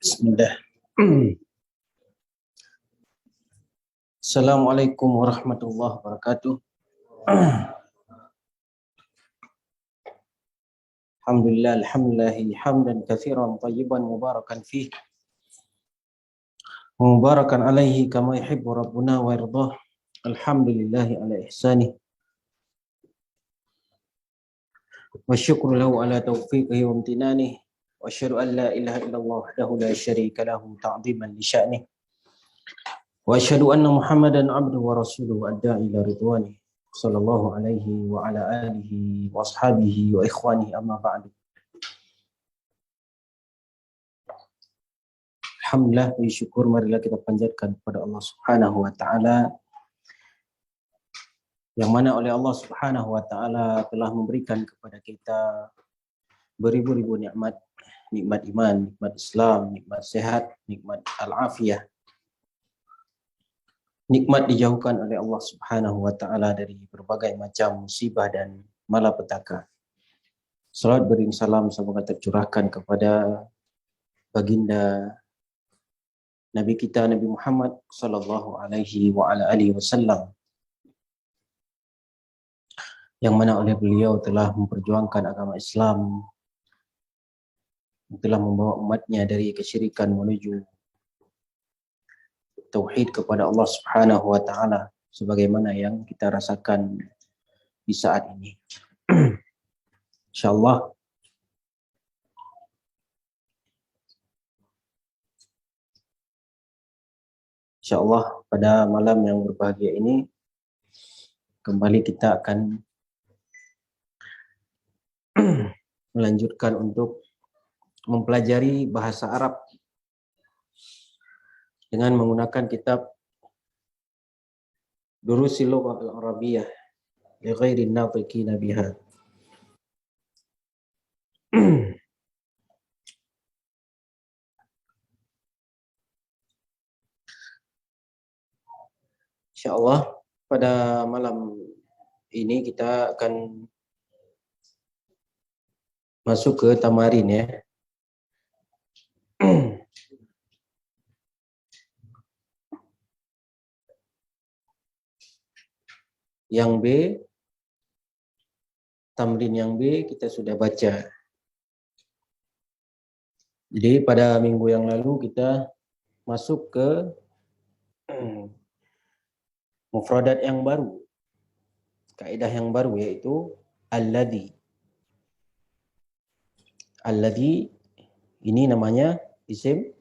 Bismillah. Assalamualaikum warahmatullahi wabarakatuh. Alhamdulillah hamdan katsiran tayyiban mubarakan fih. Mubarakan alaihi kama yuhibbu rabbuna wa yardah. Alhamdulillahi ala ihsanih. Wa syukru lahu ala taufiqihi wa amtinanih. Wa asyhadu an la ilaha illallah wahdahu la syarika lahu ta'dhiman li sya'nih. Wa asyhadu anna Muhammadan abduhu wa rasuluhu adda'i ila ridwanih. Sallallahu alaihi wa ala alihi wa ashabihi wa ikhwanihi amma ba'du. Alhamdulillah, puji syukur marilah kita panjatkan kepada Allah Subhanahu wa taala yang mana oleh Allah Subhanahu wa taala telah memberikan kepada kita beribu-ribu nikmat, nikmat iman, nikmat Islam, nikmat sehat, nikmat al-afiyah. Nikmat dijauhkan oleh Allah Subhanahu wa taala dari berbagai macam musibah dan malapetaka. Salawat bering salam semoga tercurahkan kepada baginda Nabi kita Nabi Muhammad sallallahu alaihi wa ala alihi wasallam yang mana oleh beliau telah memperjuangkan agama Islam, telah membawa umatnya dari kesyirikan menuju tauhid kepada Allah Subhanahu wa taala sebagaimana yang kita rasakan di saat ini. Insyaallah pada malam yang berbahagia ini kembali kita akan melanjutkan untuk mempelajari bahasa Arab dengan menggunakan kitab Durusil Lughah Al-Arabiyyah li ghairi an-natiqina biha. Insyaallah pada malam ini kita akan masuk ke tamarin ya. Yang B, tamrin yang B kita sudah baca. Jadi pada minggu yang lalu kita masuk ke mufradat yang baru. Kaidah yang baru yaitu alladhi. Alladhi ini namanya isim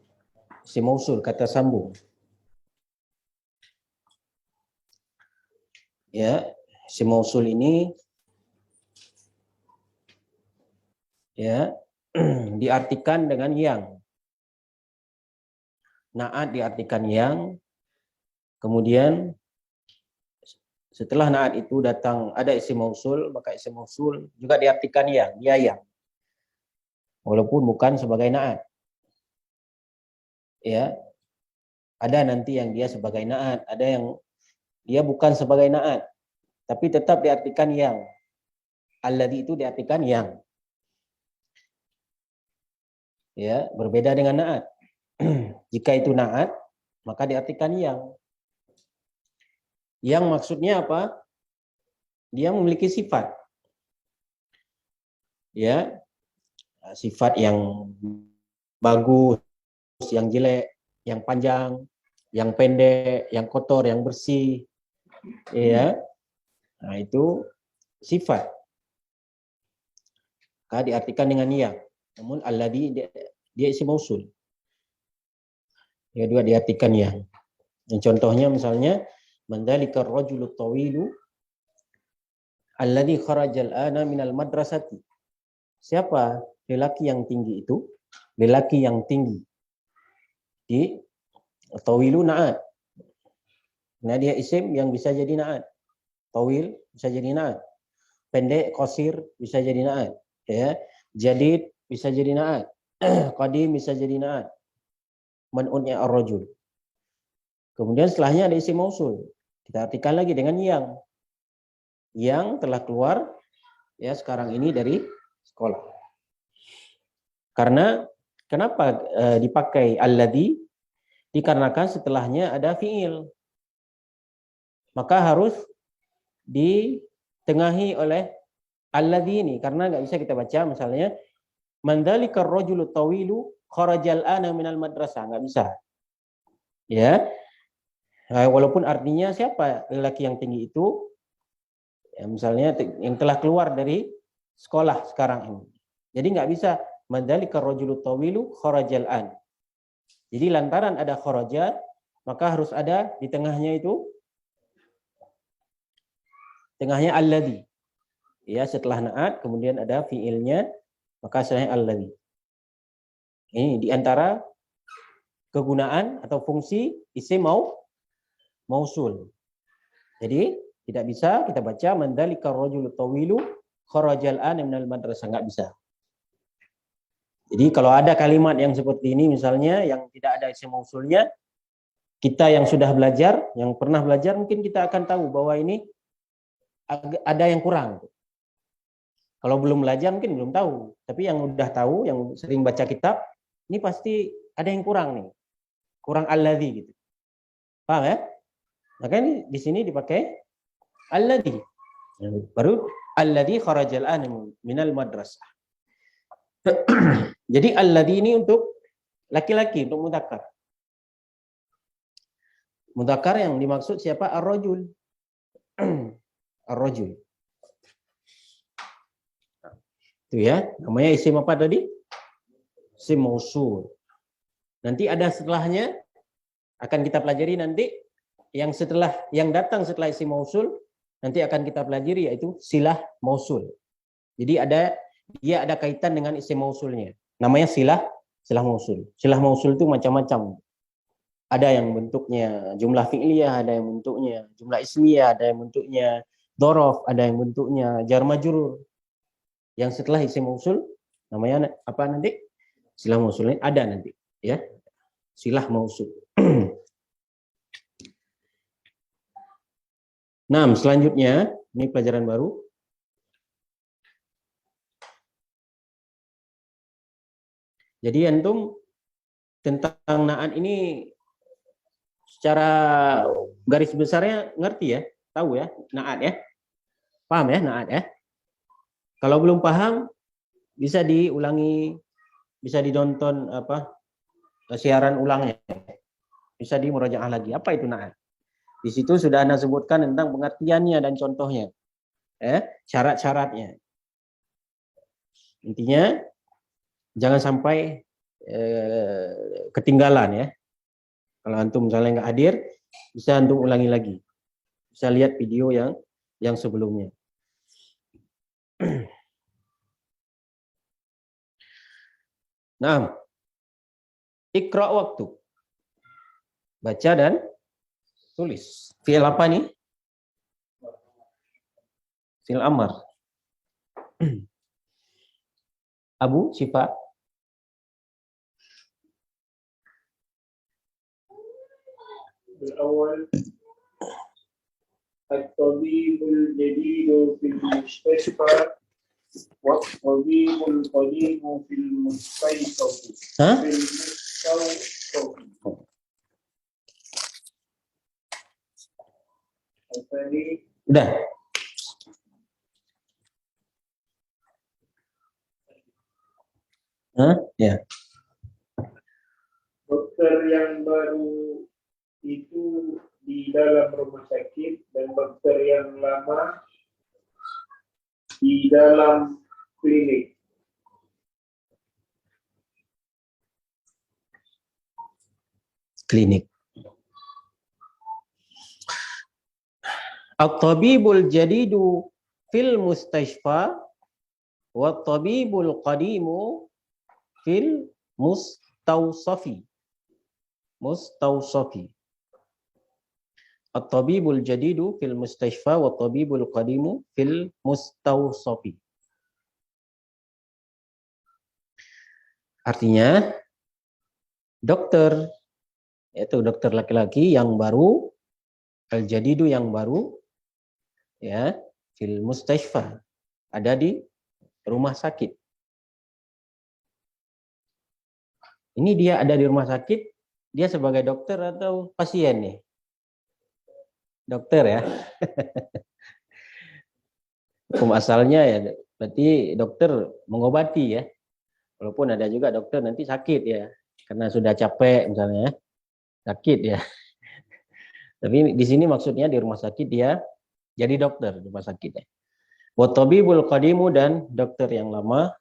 mausul, kata sambung. Ya, isim mausul ini ya diartikan dengan yang. Naat diartikan yang. Kemudian setelah naat itu datang ada isim mausul, maka isim mausul juga diartikan yang, dia yang. Walaupun bukan sebagai naat. Ya. Ada nanti yang dia sebagai naat, ada yang dia bukan sebagai naat, tapi tetap diartikan yang. Alladhi itu diartikan yang. Ya, berbeda dengan naat. Jika itu naat, maka diartikan yang. Yang maksudnya apa? Dia memiliki sifat. Ya. Sifat yang bagus, yang jelek, yang panjang, yang pendek, yang kotor, yang bersih. Ya. Nah, itu sifat. Maka diartikan dengan yang. Namun alladhi dia isim mausul. Ya, dua diartikan yang. Yang contohnya misalnya mandzalikar rajulu tawilu alladhi kharajal ana minal madrasati. Siapa lelaki yang tinggi itu? Lelaki yang tinggi. Di tawilu naat. Nah, dia isim yang bisa jadi naat. Tawil bisa jadi naat. Pendek, qasir bisa jadi naat. Ya. Jadid bisa jadi naat. Qadim bisa jadi naat. Man'unnya ar-rajul. Kemudian setelahnya ada isim mausul. Kita artikan lagi dengan yang. Yang telah keluar ya sekarang ini dari sekolah. Karena Kenapa dipakai alladzi? Dikarenakan setelahnya ada fiil. Maka harus ditengahi oleh alladzi ini, karena nggak bisa kita baca misalnya man dzalikar rajulu tawilu kharajal ana minal madrasah, nggak bisa. Ya. Walaupun artinya siapa lelaki yang tinggi itu, ya, misalnya yang telah keluar dari sekolah sekarang ini. Jadi nggak bisa man dzalikar rajulu tawilu kharajal an. Jadi lantaran ada kharaja, maka harus ada di tengahnya itu, tengahnya alladzi. Ya, setelah naat kemudian ada fiilnya, maka setelahnya alladzi. Ini di antara kegunaan atau fungsi isim mausul. Jadi tidak bisa kita baca man dzalikar rajulu tawilu kharajal an minal madrasah, nggak bisa. Jadi kalau ada kalimat yang seperti ini misalnya yang tidak ada isim mausulnya, kita yang sudah belajar, yang pernah belajar mungkin kita akan tahu bahwa ini ada yang kurang. Kalau belum belajar mungkin belum tahu, tapi yang udah tahu, yang sering baca kitab, ini pasti ada yang kurang nih. Kurang alladzi gitu. Paham ya? Maka ini di sini dipakai alladzi. Baru alladzi kharajal an minal madrasah. Jadi alladzi ini untuk laki-laki, untuk mudzakkar. Mudzakkar yang dimaksud siapa? Ar-rajul. Ar-rajul. Itu ya, namanya isim apa tadi? Isim mausul. Nanti ada setelahnya, akan kita pelajari nanti yang datang setelah isim mausul nanti akan kita pelajari, yaitu silah mausul. Jadi dia ada kaitan dengan isim mausulnya. Namanya silah mausul. Silah mausul itu macam-macam. Ada yang bentuknya jumlah fi'liyah, ada yang bentuknya jumlah ismiyah, ada yang bentuknya dzaraf, ada yang bentuknya jar majrur. Yang setelah isim mausul namanya apa nanti? Silah mausulnya ada nanti, ya. Silah mausul. Nah, selanjutnya ini pelajaran baru. Jadi antum tentang naat ini secara garis besarnya ngerti ya, tahu ya, naat ya, paham ya naat ya. Kalau belum paham bisa diulangi, bisa ditonton siaran ulangnya, bisa dimurajaah lagi. Apa itu naat? Di situ sudah Anda sebutkan tentang pengertiannya dan contohnya, syarat-syaratnya. Intinya jangan sampai ketinggalan ya. Kalau antum misalnya nggak hadir, bisa antum ulangi lagi. Bisa lihat video yang sebelumnya. Nah, ikra waktu. Baca dan tulis. Fi'il apa nih? Fi'il amar. Abu, Syifa. الأول الطبيب الجديد في المستشفى والطبيب القديم في المستيقظ. Udah. Ya. Dokter yang baru itu di dalam rumah sakit dan dokter yang lama di dalam klinik. Klinik. At-tabibul jadidu fil mustashfa wa at-tabibul qadimu fil mustawsafi. Mustawsafi. At-tabibul jadidu fil mustashfa wa at-tabibul qadimu fil mustawsafi. Artinya dokter, yaitu dokter laki-laki yang baru, al-jadidu yang baru, ya, fil mustashfa, ada di rumah sakit. Ini dia ada di rumah sakit, dia sebagai dokter atau pasien nih? Dokter ya. Hukum asalnya ya, berarti dokter mengobati ya. Walaupun ada juga dokter nanti sakit ya, karena sudah capek misalnya ya, sakit ya. Tapi di sini maksudnya di rumah sakit dia jadi dokter di rumah sakit ya. Wa tabibul qadimu, dan dokter yang lama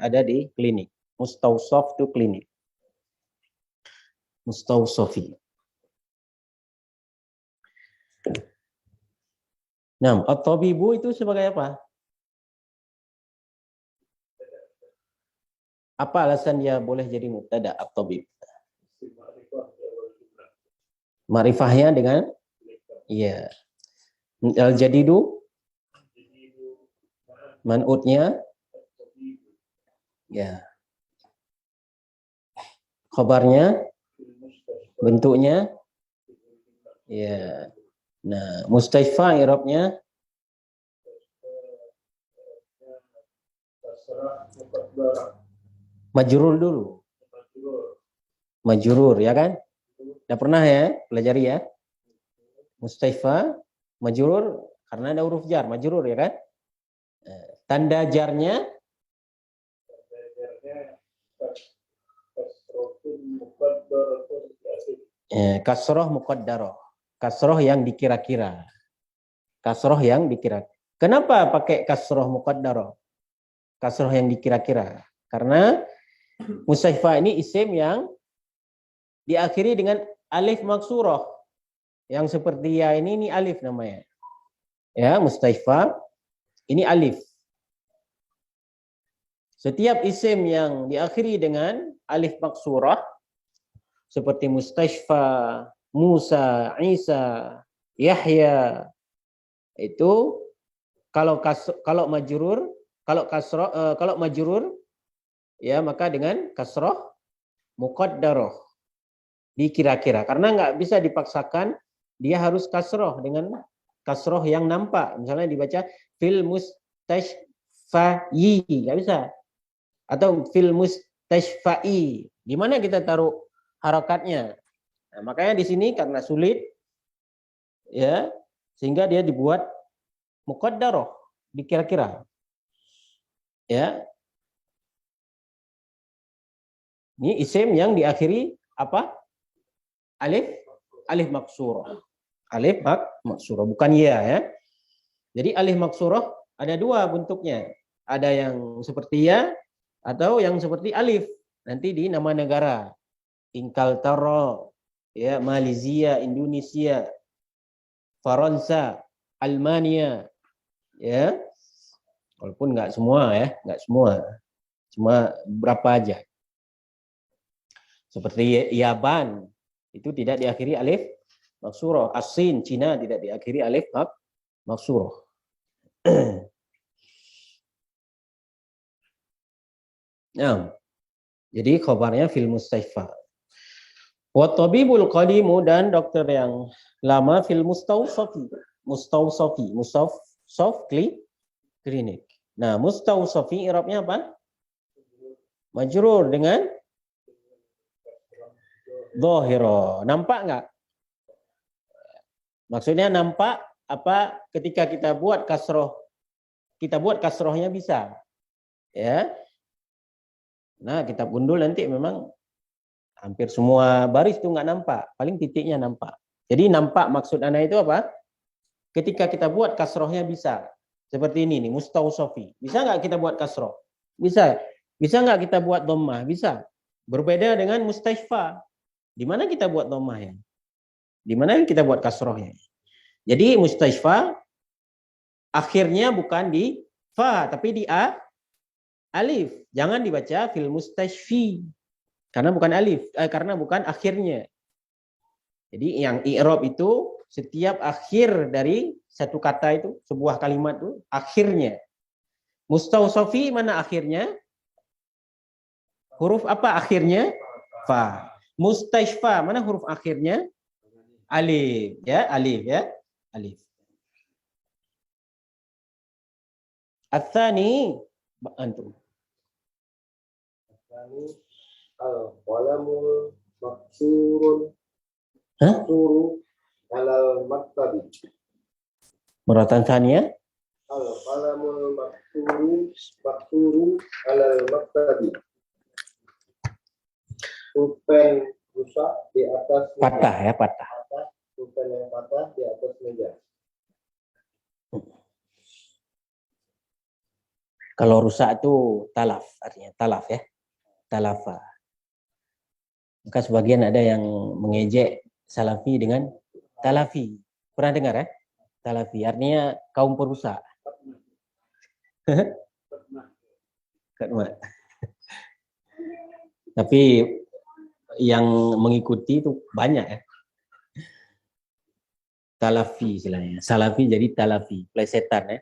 ada di klinik. Mustausof itu klinik. Mustausofi. Nah, at-tabibu itu sebagai apa? Apa alasan dia boleh jadi mubtada at-tabib? Ma'rifahnya dengan iya. Al-jadidu man'utnya ya. Khabarnya bentuknya ya. Nah, mustaifa i'rabnya majrur dulu. Majrur ya kan? Udah pernah ya pelajari ya? Mustaifa majrur karena ada huruf jar, majrur ya kan? Tanda jarnya kasroh muqaddarah. Kasroh yang dikira-kira. Kasroh yang dikira. Kenapa pakai kasroh muqaddarah? Kasroh yang dikira-kira. Karena mustaifa ini isim yang diakhiri dengan alif maksurah. Yang seperti ya ini alif namanya. Ya, mustaifa ini alif. Setiap isim yang diakhiri dengan alif maksurah seperti mustashfa, Musa, Isa, Yahya itu kalau majrur, kalau majrur ya maka dengan kasroh muqaddarah dikira-kira, karena nggak bisa dipaksakan, dia harus kasroh dengan kasroh yang nampak. Misalnya dibaca fil mustashfa'i, nggak bisa. Atau fil mustashfa'i, di mana kita taruh harakatnya? Nah, makanya di sini karena sulit ya, sehingga dia dibuat muqaddarah dikira-kira. Ya. Ini isim yang diakhiri apa? Alif maksurah. Alif maksurah, bukan ya. Jadi alif maksurah ada dua bentuknya. Ada yang seperti ya atau yang seperti alif. Nanti di nama negara. Inkaltara, ya, Malaysia, Indonesia, Faransa, Almania, ya. Walaupun nggak semua ya, nggak semua. Cuma berapa aja. Seperti Yaban, itu tidak diakhiri alif maksurah. Asin, Cina tidak diakhiri alif maksurah. Nah, jadi khabarnya fil mustaifa. Wa tabibul qadimu, dan dokter yang lama fil mustausafi. Mustawsaf klinik. Nah, mustausafi i'rabnya apa? Majrur dengan dhahira. Nampak enggak? Maksudnya nampak apa ketika kita buat kasroh, kita buat kasrohnya bisa. Ya. Nah, kitab gundul nanti memang hampir semua baris itu nggak nampak, paling titiknya nampak. Jadi nampak maksud anak itu apa? Ketika kita buat kasrohnya bisa. Seperti ini nih, mustausafi. Bisa nggak kita buat kasroh? Bisa. Bisa nggak kita buat dhammah? Bisa. Berbeda dengan mustaifa. Di mana kita buat dhammahnya? Di mana kita buat kasrohnya? Jadi mustaifa akhirnya bukan di fa, tapi di alif. Jangan dibaca fil mustashfi. Karena bukan alif, karena bukan akhirnya. Jadi yang i'rab itu setiap akhir dari satu kata itu, sebuah kalimat itu akhirnya. Mustausafi mana akhirnya? Huruf apa akhirnya? Fa. Mustashfa mana huruf akhirnya? Alif, ya, alif ya. Alif. Ats-tsani antum. Al-qalamul maksurun Hah? maksuru alal maktabi. Meratan tsaniyah. Al-qalamul maksuru alal maktabi. Pulpen rusak di atas meja. Patah ya, patah. Pulpen yang patah di atas meja. Kalau rusak itu talaf, artinya talaf ya. Talafa. Maka sebagian ada yang mengejek salafi dengan talafi. Pernah dengar ya? Talafi artinya kaum perusak. Tapi yang mengikuti itu banyak ya. Talafi istilahnya. Salafi jadi talafi, plesetan ya.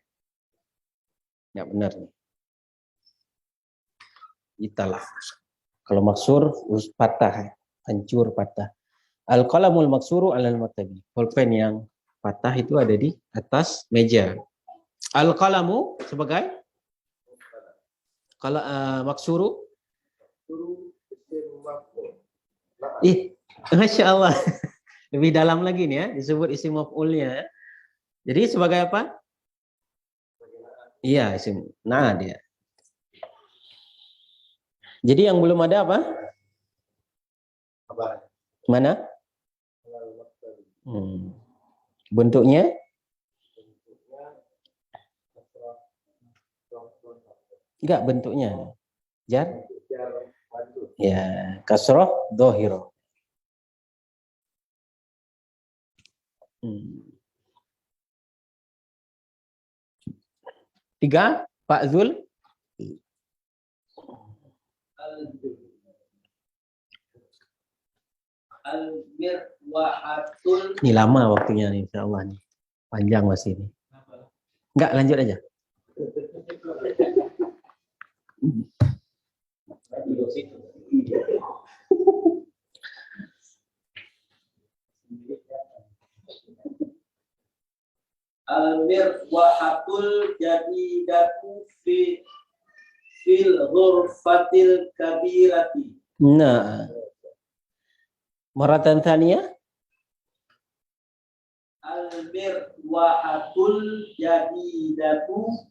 Nggak benar nih. Ini talaf. Kalau maksur patah, hancur patah. Al-qalamul maksuru alal maktabi. Pulpen yang patah itu ada di atas meja. Al-qalamu sebagai kalau maksuru. Masya Allah. Lebih dalam lagi nih ya, disebut isim maf'ulnya. Jadi sebagai apa? Iya, isim. Nah, dia. Jadi yang belum ada apa? Mana? Bentuknya? Enggak, bentuknya. Jar? Ya, kasroh, dohiro. Tiga, Pak Zul. Ini lama waktunya nih, insya Allah nih. Panjang masih ini. Enggak, lanjut aja. Al-mirwahatul jadidatu fil ghurfatil kabirati. Nah, maratan tsaniyah. Al-mirwahatul jadidatu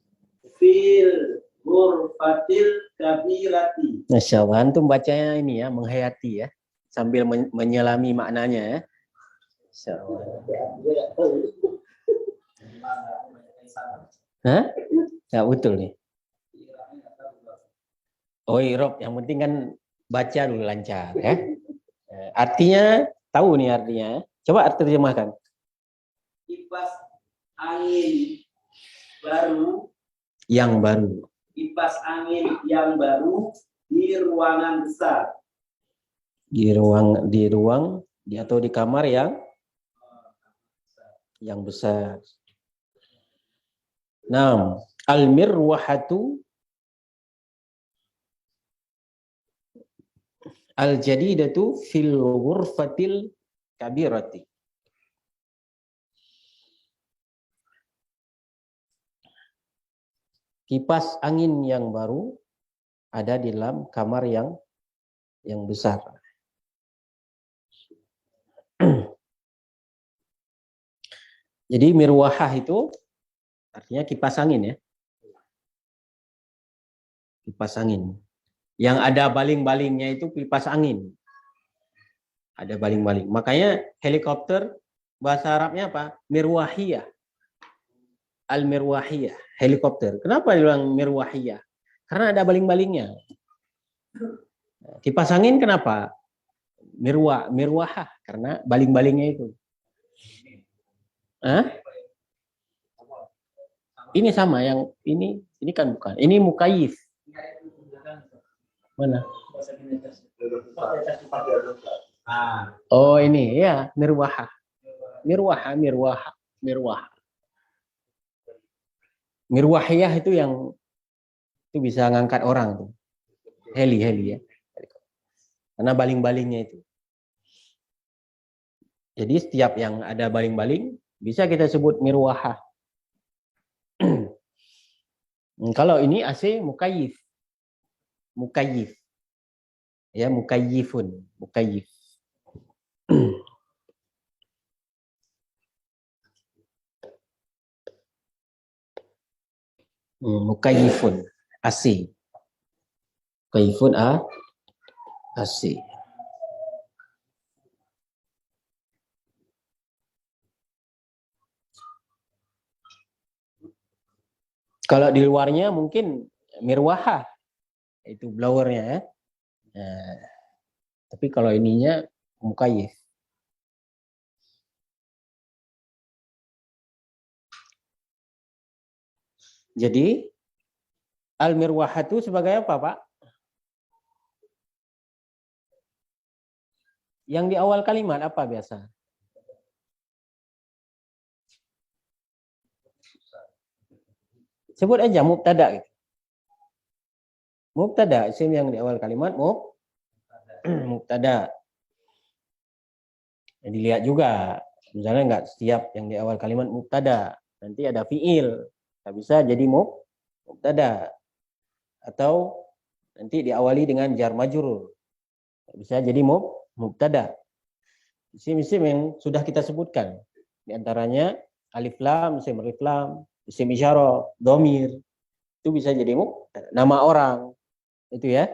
fil ghurfatil kabirati. Masya Allah, antum bacanya ini ya, menghayati ya, sambil menyelami maknanya ya. Masya Allah. Hah? Ya betul nih. Oh Rob, yang penting kan baca dulu lancar ya. Artinya tahu nih artinya. Coba arti terjemahkan. Kipas angin baru. Yang baru. Kipas angin yang baru di ruangan besar. Di ruang atau di kamar yang besar. Nah, al-mirwahatu al-jadidatu fil ghurfatil kabirati. Kipas angin yang baru ada di dalam kamar yang besar. Jadi mirwahah itu artinya kipas angin ya. Kipas angin. Yang ada baling-balingnya itu kipas angin. Ada baling-baling. Makanya helikopter bahasa Arabnya apa? Mirwahiyah. Al-mirwahiyah. Helikopter. Kenapa dibilang mirwahiyah? Karena ada baling-balingnya. Kipas angin kenapa? Mirwahah. Karena baling-balingnya itu. Hah? Ini sama yang ini kan bukan. Ini mukayif. Mana? Oh ini ya mirwahah. Mirwahah. Mirwahiyah itu yang itu bisa ngangkat orang tuh. Heli ya. Karena baling-balingnya itu. Jadi setiap yang ada baling-baling bisa kita sebut mirwahah. Kalau ini AC mukayif. Ya, mukayyifun, mukayyif. Mukayyifun, AC. Mukayyifun AC. Kalau di luarnya mungkin mirwahah, itu blowernya ya. Nah, tapi kalau ininya mukayyif. Jadi al-mirwahatu sebagai apa, Pak? Yang di awal kalimat apa biasa? Sebut aja mubtada gitu. Mubtada, isim yang di awal kalimat mubtada. Ya, dilihat juga, misalnya enggak setiap yang di awal kalimat mubtada, nanti ada fiil, nggak bisa jadi mubtada. Atau nanti diawali dengan jar majrur, nggak bisa jadi mubtada. Isim-isim yang sudah kita sebutkan, di antaranya alif lam, isim alif lam, isim isyarah, dhamir, itu bisa jadi mubtada. Nama orang, itu ya.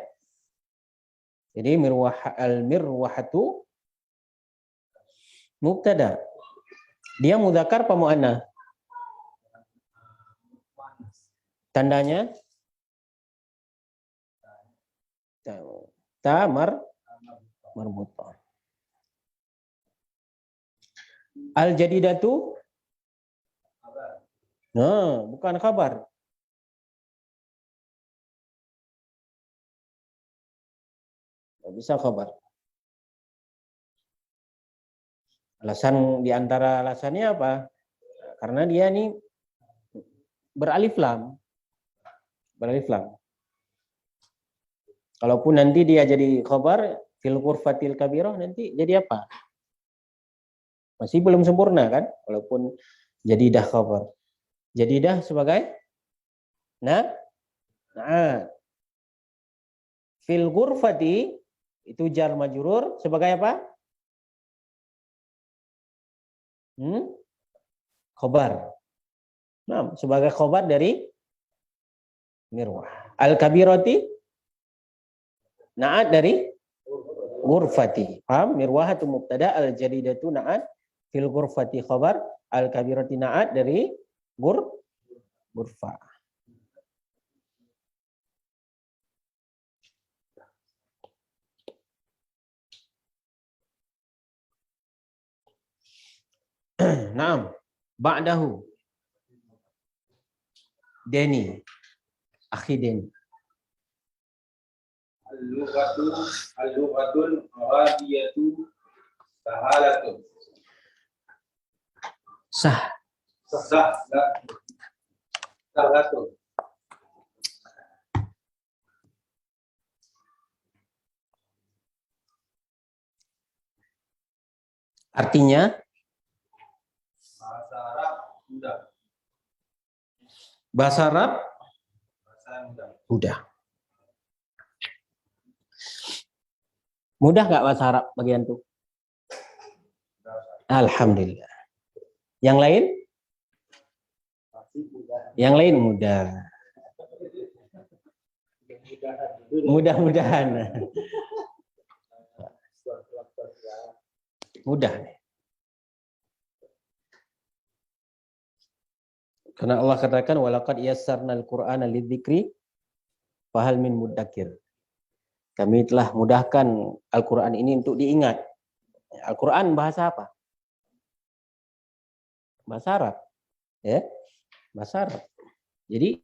Jadi al-mirwahatu mubtada. Dia mudzakkar apa muannats? Tandanya marbutah. Al-jadidatu? Nah, bukan kabar. Nggak bisa kabar. Alasan di antara alasannya apa? Karena dia ini beralif lam. Beralif lam. Kalaupun nanti dia jadi khabar fil ghurfatil kabirah, nanti jadi apa? Masih belum sempurna kan? Walaupun jadidah khabar. Jadidah sebagai nah fil ghurfati itu jar majrur sebagai apa? Khabar. Nah, sebagai khabar dari mirwah. Al-kabirati na'at dari ghurfati. Paham? Mirwahatu mubtada, al-jadidatu na'at, fil ghurfati khabar, al-kabirati na'at dari ghurfa. Naam. Ba'dahu. Deni. Akhi Deni. Al-lughatul arabiyatu sahalatun. Sahalatun. Artinya Bahasa Arab mudah. bahasa Arab mudah. Mudah nggak bahasa Arab bagian tuh? Alhamdulillah. Yang lain? Yang lain mudah. Mudah-mudahan. Mudah. Karena Allah katakan walaqad yassarnal Qur'ana lidzikri fahal min muddakir. Kami telah mudahkan Al-Qur'an ini untuk diingat. Al-Qur'an bahasa apa? Bahasa Arab. Ya. Bahasa Arab. Jadi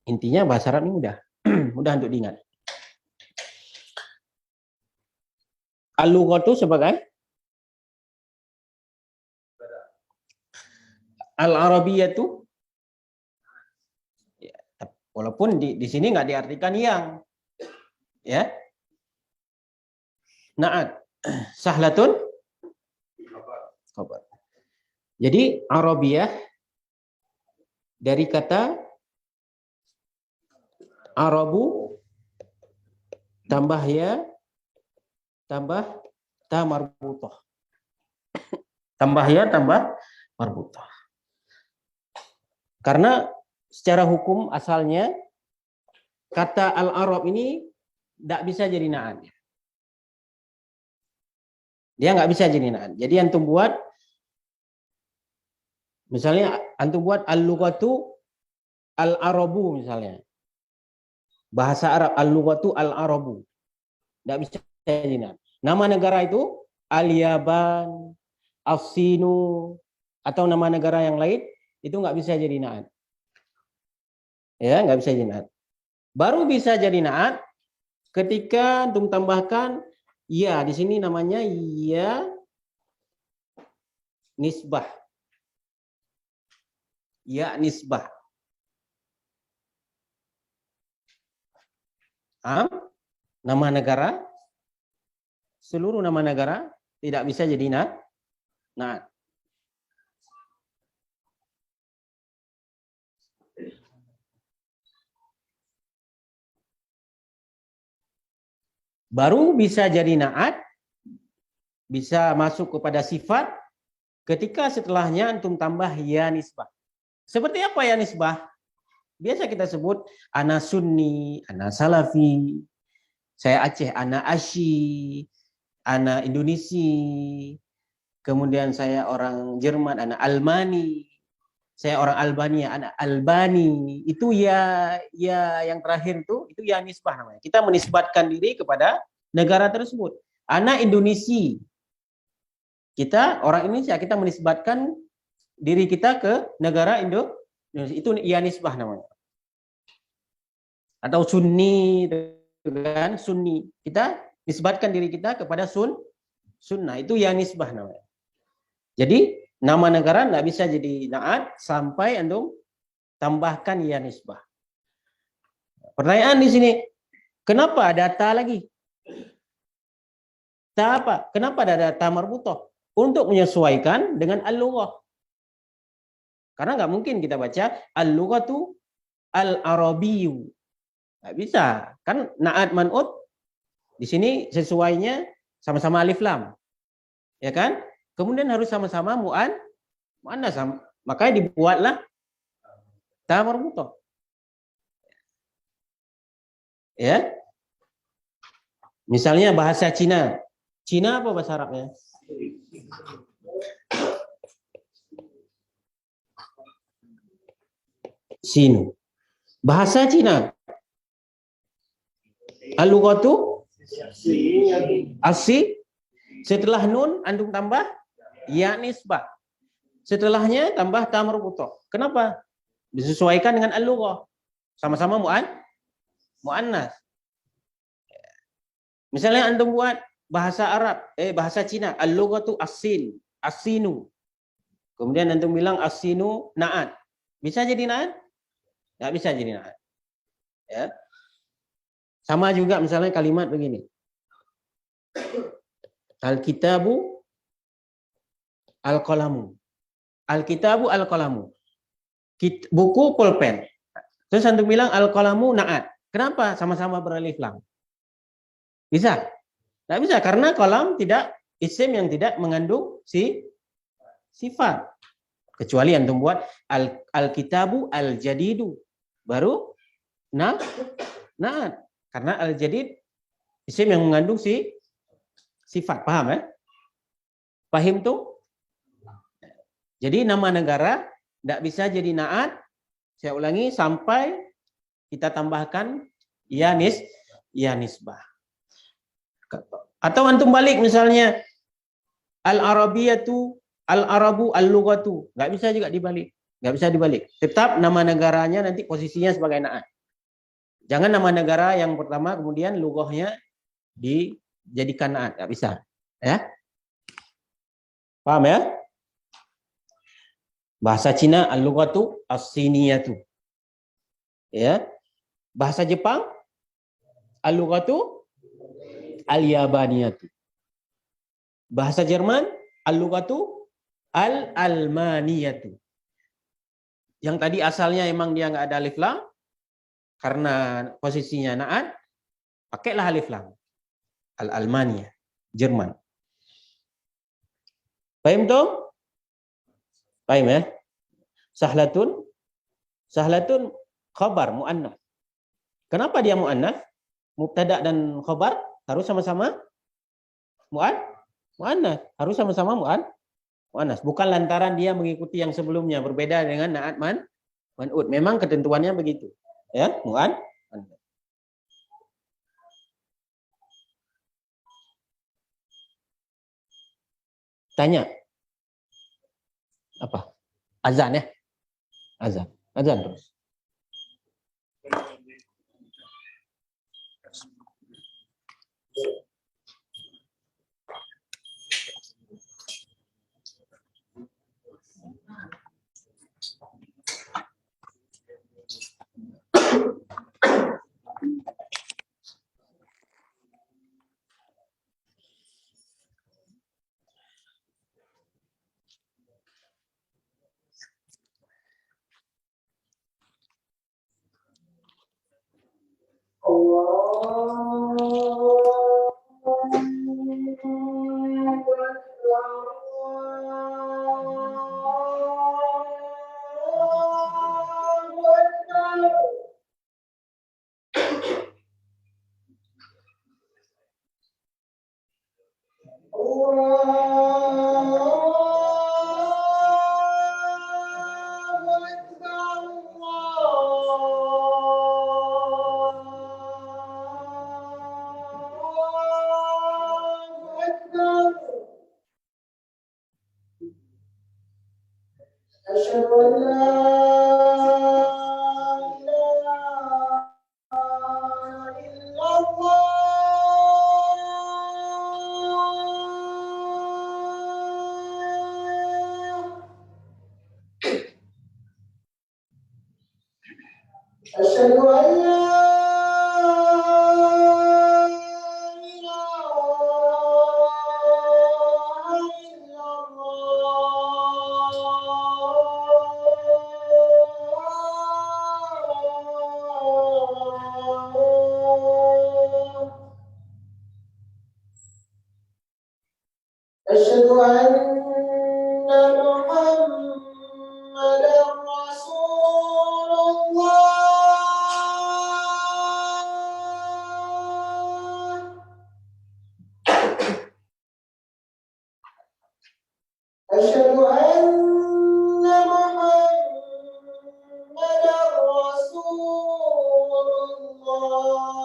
intinya bahasa Arab ini mudah. Mudah untuk diingat. Al-lughatu sebagai al-arabiyatu, ya, walaupun di sini nggak diartikan yang, ya. Na'at, sahlatun, khabar. Jadi arabiyah dari kata arabu tambah ya, tambah ta marbutah. Tambah ya, tambah marbutah. Karena secara hukum asalnya kata al-arab ini tidak bisa jadi na'at. Dia nggak bisa jadi na'at. Jadi antum buat, misalnya antum buat al-lughatu al-arabu misalnya. Bahasa Arab al-lughatu al-arabu. Tidak bisa jadi na'at. Nama negara itu al-Yaban, As-Sinu, atau nama negara yang lain itu nggak bisa jadi na'at. Ya, nggak bisa jadi na'at. Baru bisa jadi na'at ketika antum tambahkan ya, di sini namanya ya nisbah. Ya nisbah. Nama negara, seluruh nama negara tidak bisa jadi na'at. Baru bisa jadi na'at, bisa masuk kepada sifat ketika setelahnya antum tambah ya nisbah. Seperti apa ya nisbah? Biasa kita sebut ana sunni, ana salafi, saya Aceh, ana Asyi, ana Indonesi, kemudian saya orang Jerman, ana Almani, saya orang Albania, ana Albani. Itu ya yang terakhir itu ya nisbah namanya. Kita menisbatkan diri kepada negara tersebut. Ana Indonesi. Kita orang Indonesia, kita menisbatkan diri kita ke negara Indonesia. Itu ya nisbah namanya. Atau sunni, kan sunni. Kita nisbatkan diri kita kepada sunnah. Itu ya nisbah namanya. Jadi nama negara tidak bisa jadi na'at sampai antum tambahkan ya nisbah. Pertanyaan di sini, kenapa ada ta lagi? Ta apa? Kenapa ada ta marbutah? Untuk menyesuaikan dengan al-lughah. Karena nggak mungkin kita baca al-lughatu al-arabiyyu. Nggak bisa. Kan na'at man'ut di sini sesuainya sama-sama alif lam. Ya kan? Kemudian harus sama-sama mu'annas. Makanya dibuatlah ta marbutah. Ya. Misalnya bahasa Cina. Cina apa bahasa Arabnya? Sinu. Bahasa Cina. Al-lughatu asy. Setelah nun antum tambah ya nisbah. Setelahnya tambah ta marbutah. Kenapa? Disesuaikan dengan al-lughah. Sama-sama muannas. Misalnya antum buat bahasa Arab, bahasa Cina, al-lughatu as-sin, as-sinu. Kemudian antum bilang as-sinu na'at. Bisa jadi na'at? Enggak bisa jadi na'at. Ya. Sama juga misalnya kalimat begini. Al-kitabu al-qalamu. Al-kitabu al-qalamu. Buku pulpen. Terus antum bilang al-qalamu na'at. Kenapa? Sama-sama beralif lam. Bisa? Tidak bisa karena qalam tidak isim yang tidak mengandung sifat. Kecuali antum buat al-kitabu al-jadidu. Baru na'at. Karena al-jadid isim yang mengandung sifat. Paham ya? Paham tuh? Jadi nama negara tidak bisa jadi na'at. Saya ulangi sampai kita tambahkan ya nisbah. Atau antum balik misalnya al-arabiyatu, al-arabu, al-lughatu. Nggak bisa juga dibalik. Nggak bisa dibalik. Tetap nama negaranya nanti posisinya sebagai na'at. Jangan nama negara yang pertama kemudian lughahnya dijadikan na'at. Nggak bisa. Ya? Paham ya? Bahasa Cina al-lughatu as-siniyatu. Ya. Bahasa Jepang al-lughatu al-yabaniyatu. Bahasa Jerman al-lughatu al-almaniyatu. Yang tadi asalnya emang dia nggak ada alif lam karena posisinya na'at. Pakailah alif lam. Al-Almania, Jerman. Paham tuh? Paham ya? Sahlatun, sahlatun khabar muannats. Kenapa dia muannats? Mubtada dan khabar harus sama-sama muannats. Harus sama-sama muannats. Bukan lantaran dia mengikuti yang sebelumnya, berbeda dengan na'at man'ut. Memang ketentuannya begitu. Ya, muannats. Tanya. Apa? Azan ya? Azan. Azan terus. أشهد أن لا إله إلا الله أشهد أن لا إله إلا الله أشهد أن محمدا رسول الله أشهد أن محمدا رسول الله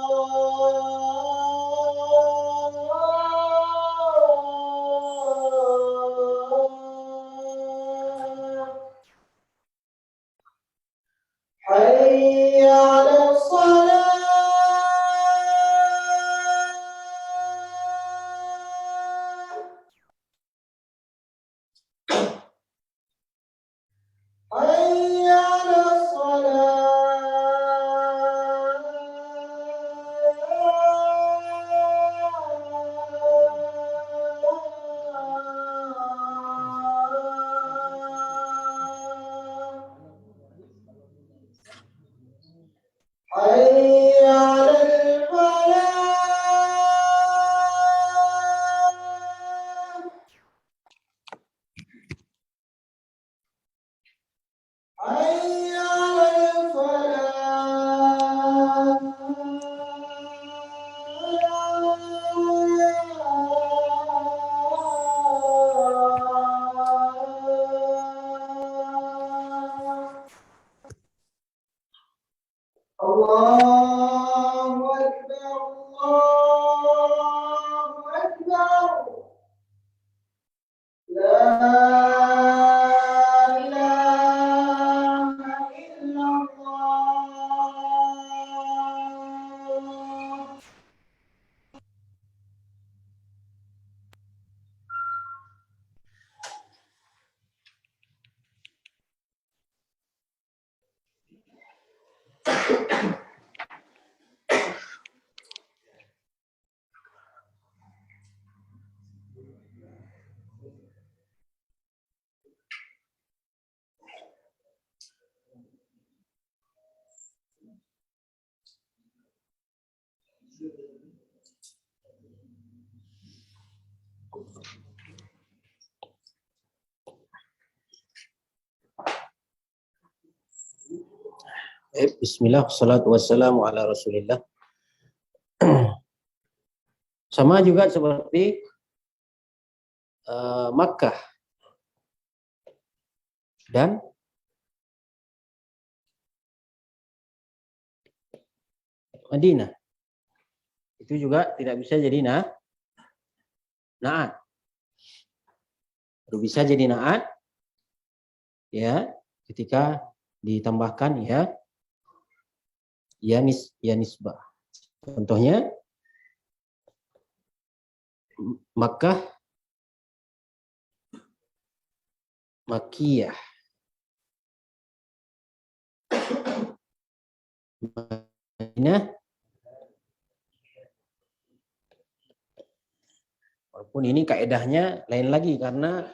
حي على الصلاة حي على الصلاة حي على الفلاح حي على الفلاح الله أكبر الله أكبر لا إله إلا الله Bismillah, wassalatu wassalamu ala Rasulillah. Sama juga seperti Makkah dan Madinah. Itu juga tidak bisa jadi naat. Baru bisa jadi naat ya ketika ditambahkan ya nisbah. Contohnya Makkah, Makkiyah, Madinah. Walaupun ini kaedahnya lain lagi karena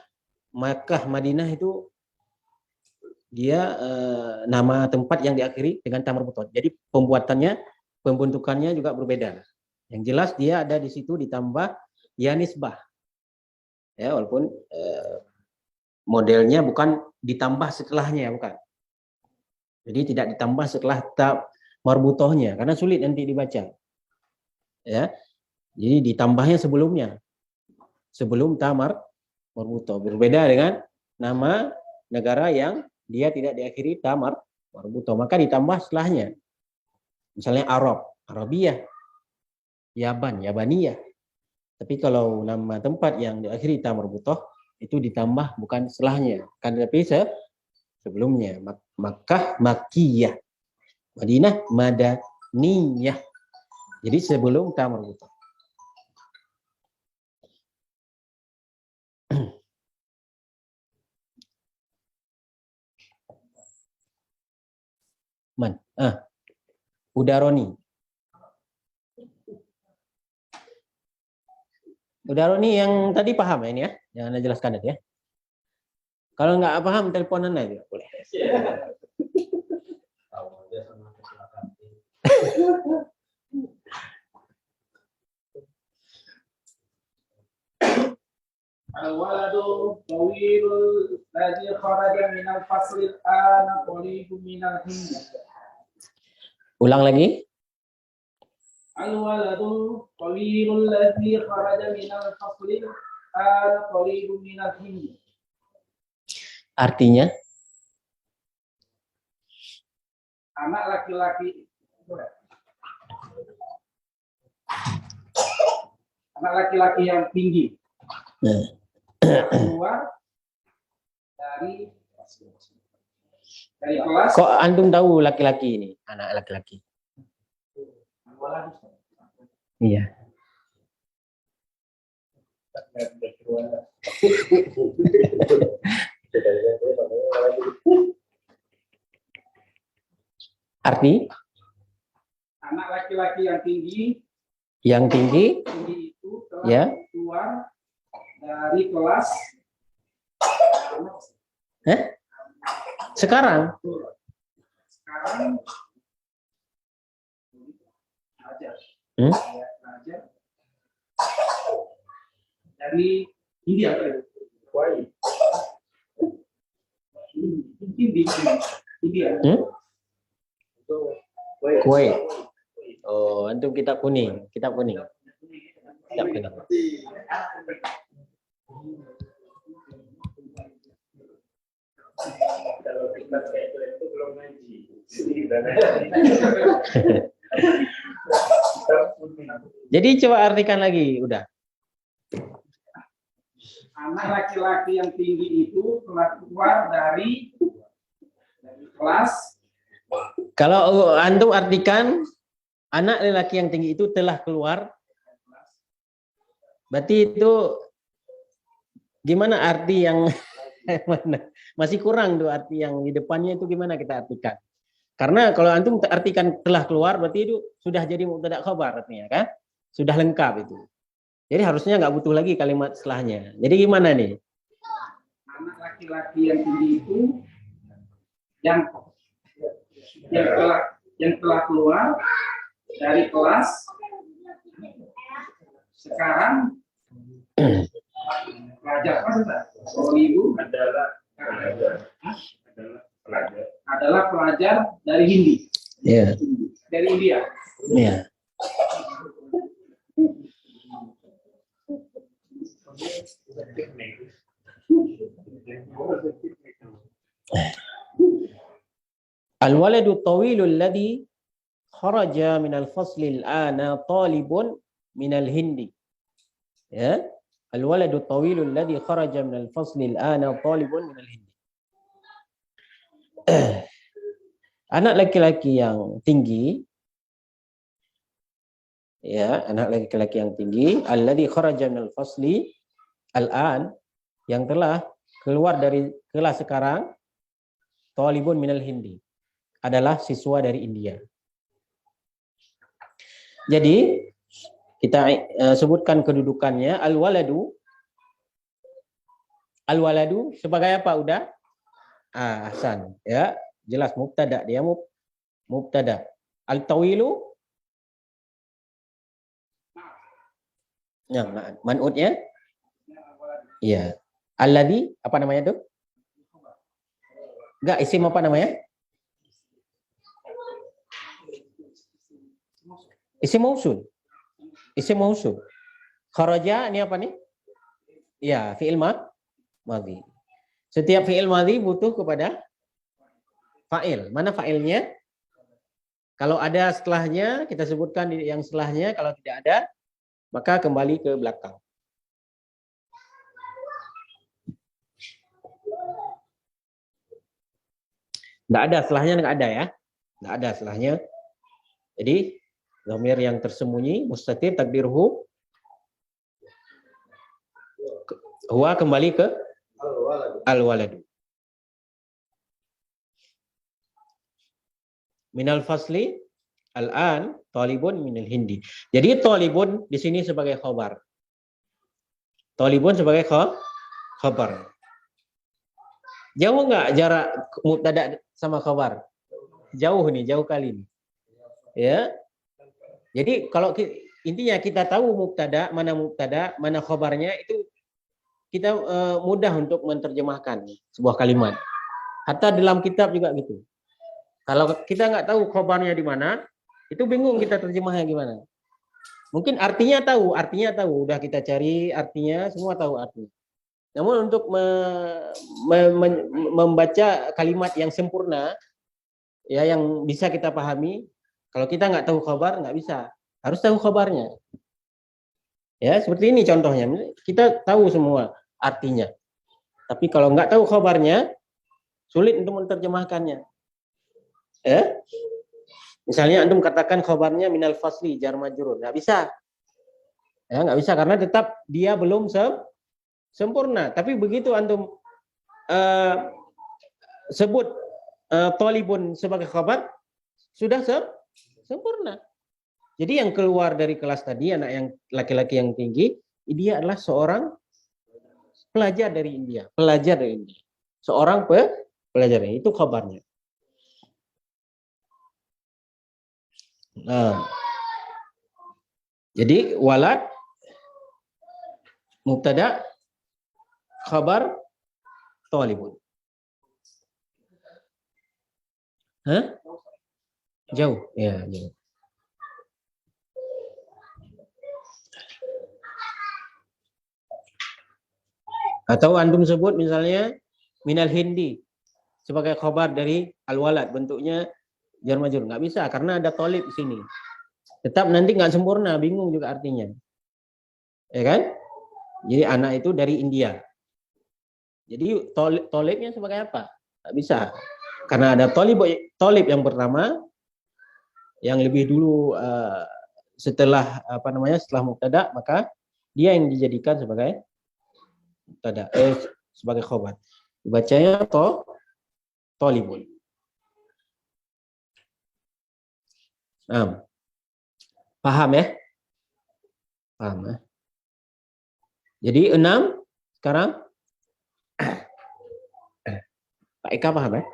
Makkah, Madinah itu dia nama tempat yang diakhiri dengan ta marbuthah. Jadi pembentukannya juga berbeda. Yang jelas dia ada di situ ditambah ya nisbah. Ya, walaupun modelnya bukan ditambah setelahnya, bukan. Jadi tidak ditambah setelah ta marbuthahnya karena sulit nanti dibaca. Ya. Jadi ditambahnya sebelumnya. Sebelum ta marbuthah. Berbeda dengan nama negara yang dia tidak diakhiri ta marbuthah, maka ditambah setelahnya. Misalnya Arab, Arabiyah, Yaban, Yabaniyah. Tapi kalau nama tempat yang diakhiri ta marbuthah itu ditambah bukan setelahnya, kan tapi sebelumnya. Makkah, Makkiyah, Madinah, Madaniyah. Jadi sebelum ta marbuthah. Udaroni. Udaroni yang tadi paham ya ini ya? Yang Anda jelaskan tadi ya. Kalau nggak paham, teleponan aja boleh. Al-waladu tawilul ladzi kharaja minal faslil ana qaribun minal hindi. Ulang lagi. Al-waladu tawilul ladzi kharaja minal faslil ana qaribun minal hindi. Artinya Anak laki-laki yang tinggi keluar dari kelas. Kok antum tahu laki-laki ini, anak laki-laki? Iya. Arti? Anak laki-laki yang tinggi itu telah ya keluar dari kelas. Sekarang belajar. Dari India apa itu? India. Kuwait. Oh, antum kitab kuning. Kitab kuning. Kalau kita kayak itu belum ngaji. Jadi coba artikan lagi, udah. Anak laki-laki yang tinggi itu telah keluar dari kelas. Kalau antum artikan anak laki-laki yang tinggi itu telah keluar, berarti itu gimana arti yang masih kurang tuh arti yang di depannya itu gimana kita artikan? Karena kalau antum artikan telah keluar berarti itu sudah jadi mubtada khabar artinya kan? Sudah lengkap itu. Jadi harusnya nggak butuh lagi kalimat setelahnya. Jadi gimana nih? Anak laki-laki yang tinggi itu yang telah keluar dari kelas sekarang pelajar adalah pelajar dari Hindi. Ya, Dari India. ya. Al-waladu tawilul ladhi kharaja minal faslil ana talibun minal hindi. Ya. Al-waladu tawilul ladhi kharaja minal faslil ana talibun minal hindi. Anak laki-laki yang tinggi, ya, anak laki-laki yang tinggi, alladhi kharaja minal fasli al-an, yang telah keluar dari kelas sekarang, talibun minal hindi, adalah siswa dari India. Jadi kita sebutkan kedudukannya. Al-waladu sebagai apa udah? Ahsan, ya, jelas mubtada, dia mubtada. Al-tawilu, ya, man'utnya, iya. Alladhi, apa namanya tuh? Enggak, isim apa namanya? Isim mausul. Isim mausul. Kharaja ini apa nih? Ya, fi'il madhi. Setiap fi'il madhi butuh kepada fa'il. Mana fa'ilnya? Kalau ada setelahnya, kita sebutkan yang setelahnya. Kalau tidak ada, maka kembali ke belakang. Tidak ada setelahnya, nggak ada ya. Nggak ada setelahnya. Jadi, dhamir yang tersembunyi, mustatir, takdirhu, huwa kembali ke al-waladu. Minal fasli al-an talibun minal hindi. Jadi talibun di sini sebagai khabar. Talibun sebagai khabar. Jauh nggak jarak mubtada sama khabar? Jauh nih, jauh kali nih. Ya. Jadi kalau intinya kita tahu mubtada, mana khabarnya, itu kita mudah untuk menerjemahkan sebuah kalimat. Hatta dalam kitab juga gitu. Kalau kita nggak tahu khabarnya di mana, itu bingung kita terjemahnya gimana. Mungkin artinya tahu, udah kita cari artinya, semua tahu artinya. Namun untuk membaca kalimat yang sempurna, ya, yang bisa kita pahami, kalau kita nggak tahu khabar, nggak bisa. Harus tahu khabarnya. Ya, seperti ini contohnya. Kita tahu semua artinya. Tapi kalau nggak tahu khabarnya, sulit untuk menerjemahkannya. Ya? Misalnya antum katakan khabarnya minal fasli jar majrur, nggak bisa. Ya, nggak bisa karena tetap dia belum sempurna. Tapi begitu antum sebut talibun sebagai khabar, sudah sempurna. Jadi yang keluar dari kelas tadi, anak yang laki-laki yang tinggi, dia adalah seorang pelajar dari India. Seorang pelajar, itu khabarnya. Nah, jadi walad mubtada khabar talibun. Hah? Jauh, ya, jauh. Atau antum sebut misalnya minal hindi sebagai khabar dari al-walad, bentuknya jar majrur, nggak bisa karena ada talib di sini. Tetap nanti nggak sempurna, bingung juga artinya. Ya kan? Jadi anak itu dari India. Jadi talibnya sebagai apa? Nggak bisa. Karena ada talib yang pertama yang lebih dulu setelah setelah mubtada, maka dia yang dijadikan sebagai mubtada, sebagai khabar. Dibacanya talibun. Nah, paham ya? Paham ya? Jadi 6 sekarang Pak Eka paham ya?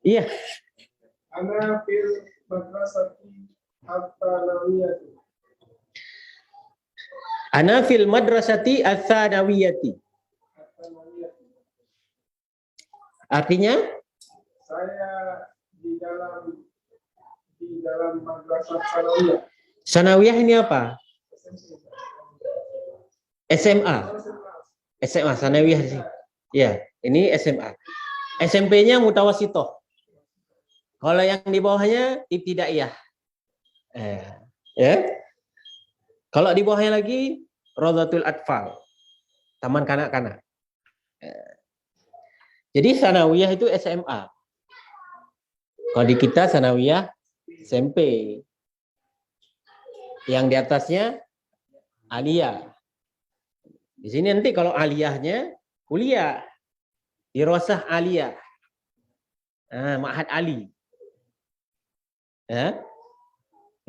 Iya. Ana fil madrasati at-tsanawiyah. Ana fil madrasati ats-tsanawiyati. Artinya Saya di dalam madrasah tsanawiyah. sanawiyah ini apa? SMA. SMA sanawiyah sih. Ya, ini SMA. SMP-nya mutawasitoh. Kalau yang di bawahnya ibtidaiyah. Ya. Kalau di bawahnya lagi Rawdatul Atfal. Taman kanak-kanak. Jadi sanawiyah itu SMA. Kalau di kita sanawiyah SMP. Yang di atasnya aliyah. Di sini nanti kalau aliyahnya kuliah. Dirasah aliyah. Ma'had Ali. Ya.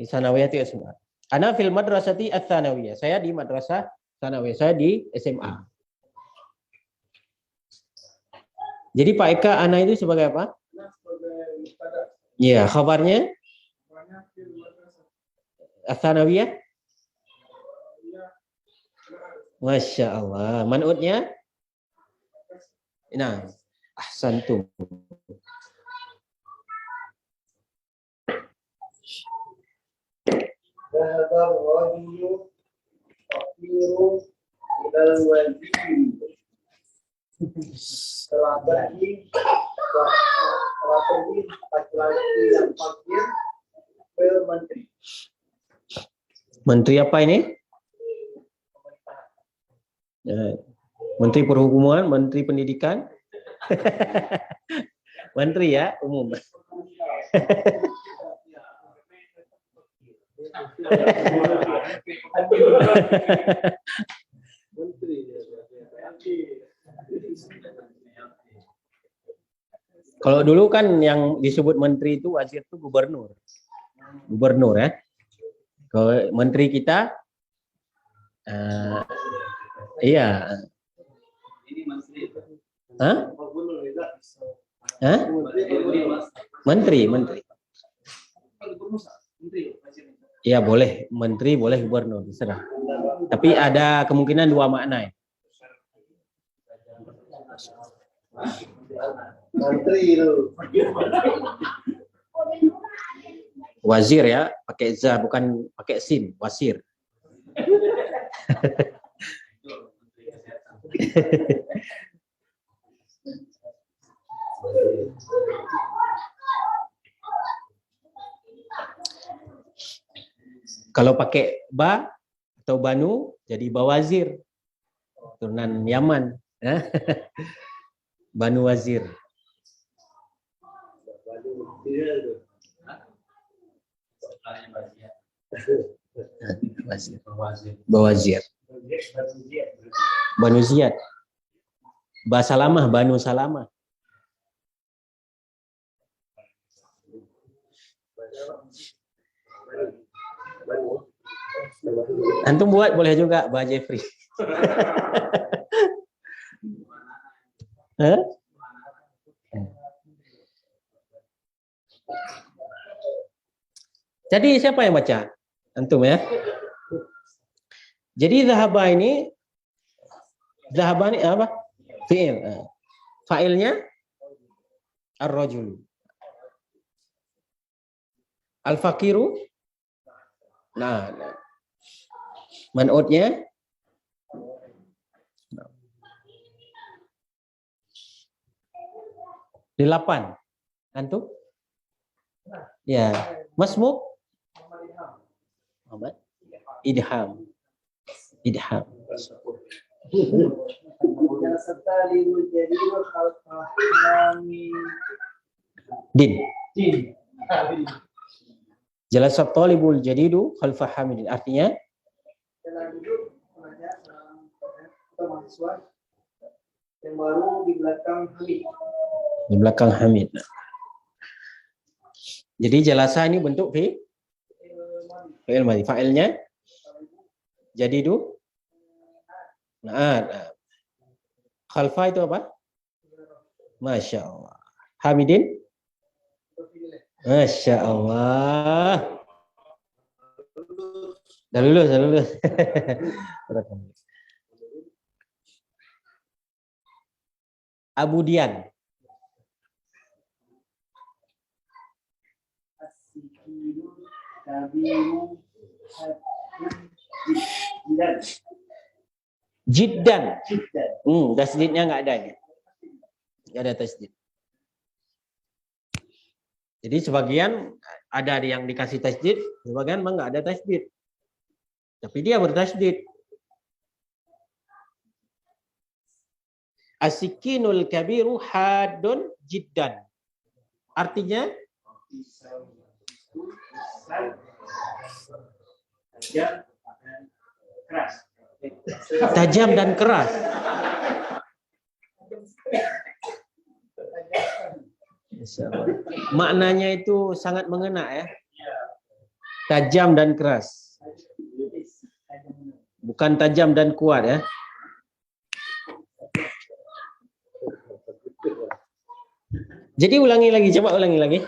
Di sanawiyah itu SMA. Ana fil madrasati ats-tsanawiyah. Saya di madrasah tsanawiyah. Saya di SMA. Jadi Pak Eka, ana itu sebagai apa? Sebagai mubtada. Iya, khabarnya Ana fil madrasah. ats-tsanawiyah. Ya. Masya Allah. Man'utnya? Nah, ahsantum. Dhahaba ar-rajulu faqiru ilal wazir. Telah pergi laki-laki yang fakir ke menteri. Menteri apa ini? Ya, Menteri Perhubungan, Menteri Pendidikan. Menteri ya, umum. Menteri. Kalau dulu kan yang disebut menteri itu wazir itu gubernur. Gubernur ya. Kalau menteri kita iya. Ini menteri. Hah? Hah? Menteri. Iya boleh, menteri boleh gubernur, terserah. Tapi ada kemungkinan dua makna ya. Menteri itu. Wazir ya, pakai za bukan pakai sin, wasir. Kalau pakai ba atau banu jadi bawazir, turunan Yaman. Banu Wazir. Bawazir. Banu Ziyad. Ba Salamah, Banu Salamah. Antum buat boleh juga, Ba Jeffrey. Jadi siapa yang baca? Antum ya. Jadi zahaba ini apa? Fi'il. Fa'ilnya ar-rajul. Al-faqiru. Nah. Man'utnya delapan. Antum? Ya. Masmuk? Muhammad? Idham. Din. Jalasat talibul jadidu khalfa hamidin. Artinya Mahasiswa yang baru di belakang Hamid. Di belakang Hamid. Jadi jalasa ini bentuk fi'il madhi. Fa'ilnya jadidu. Nah. Khalfa itu apa? Masya Allah. Hamidin. Masya Allah. Dah lulus. Abudian. As-sikinu kabiru jiddan. Jiddan. Jiddan. Tasdidnya nggak ada ini. Nggak ada tasdid. Jadi sebagian ada yang dikasih tasdid, sebagian memang nggak ada tasdid. Tapi dia bertasdid. As-sikinul kabiru hadun jiddan. Artinya Pisau itu besar, tajam, dan keras. tajam dan keras. Masya Allah. Maknanya itu sangat mengena ya. Tajam dan keras. Bukan tajam dan kuat ya. Jadi ulangi lagi, coba ulangi lagi.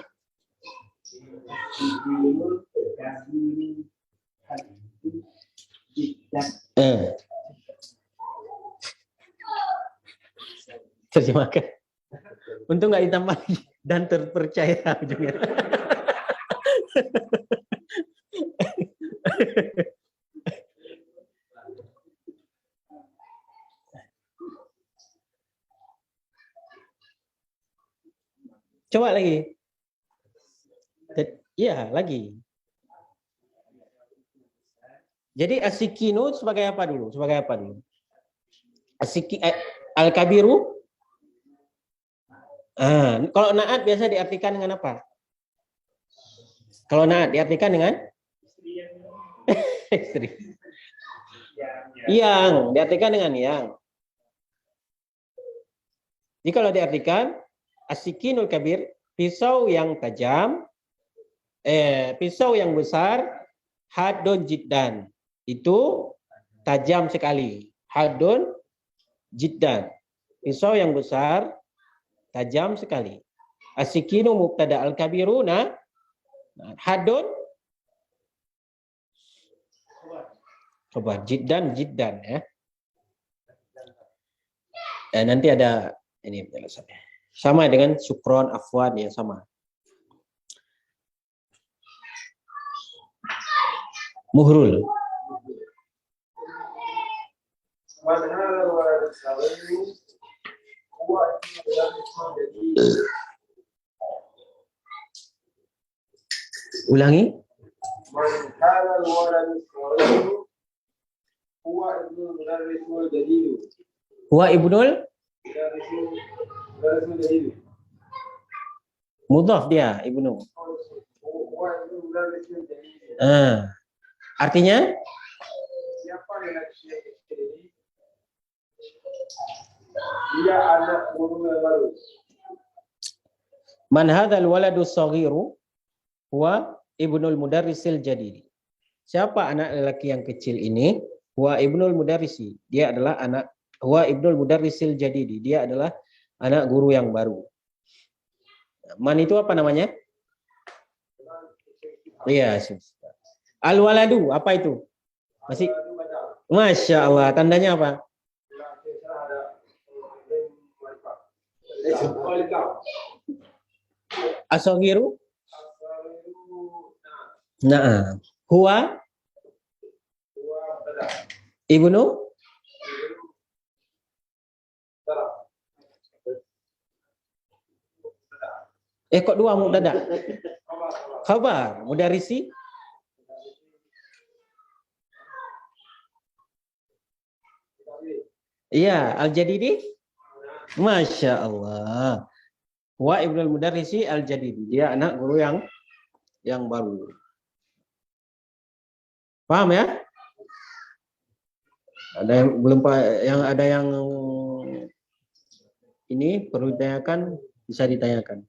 Sikinu kabiru jiddan. Terjemahkan. Untung nggak ditambah lagi. Dan terpercaya ujungnya. Coba lagi. Iya, lagi. Jadi asikinu sebagai apa dulu? Sebagai apa dulu? Al-kabiru. Kalau naat biasa diartikan dengan apa? Kalau naat diartikan dengan istri. Yang diartikan dengan yang. Jadi kalau diartikan asikinul kabir, pisau yang tajam, pisau yang besar, hadun jiddan, itu tajam sekali. Hadun jiddan, pisau yang besar, tajam sekali. Asikinu mubtada al-kabiruna, hadun coba jiddan ya. Nanti ada ini penjelasannya. Sama dengan syukron, afwan ya sama. Muhrul. Ulangi. Huwa ibnul mudhaf dia, ibnu. Artinya Siapa lelaki yang kecil ini? Dia anak guru yang baru. man hadzal waladu saghiru huwa ibnul mudarrisil jadidi. Siapa anak lelaki yang kecil ini? Huwa ibnul mudarrisi. Dia adalah anak huwa ibnul mudarrisil jadidi. Dia adalah anak guru yang baru. Man itu apa namanya? Iya, al-waladu, apa itu? Masih? Masya Allah, tandanya apa? As-saghiru? Nah, huwa ibnu kok dua mubtada? Khabar, mudarrisi. Iya, al-jadidi. Masya Allah. Wa ibnul mudarrisi al-jadidi. Dia anak guru yang baru. Paham ya? Ada yang belum ada yang ini perlu ditanyakan, bisa ditanyakan.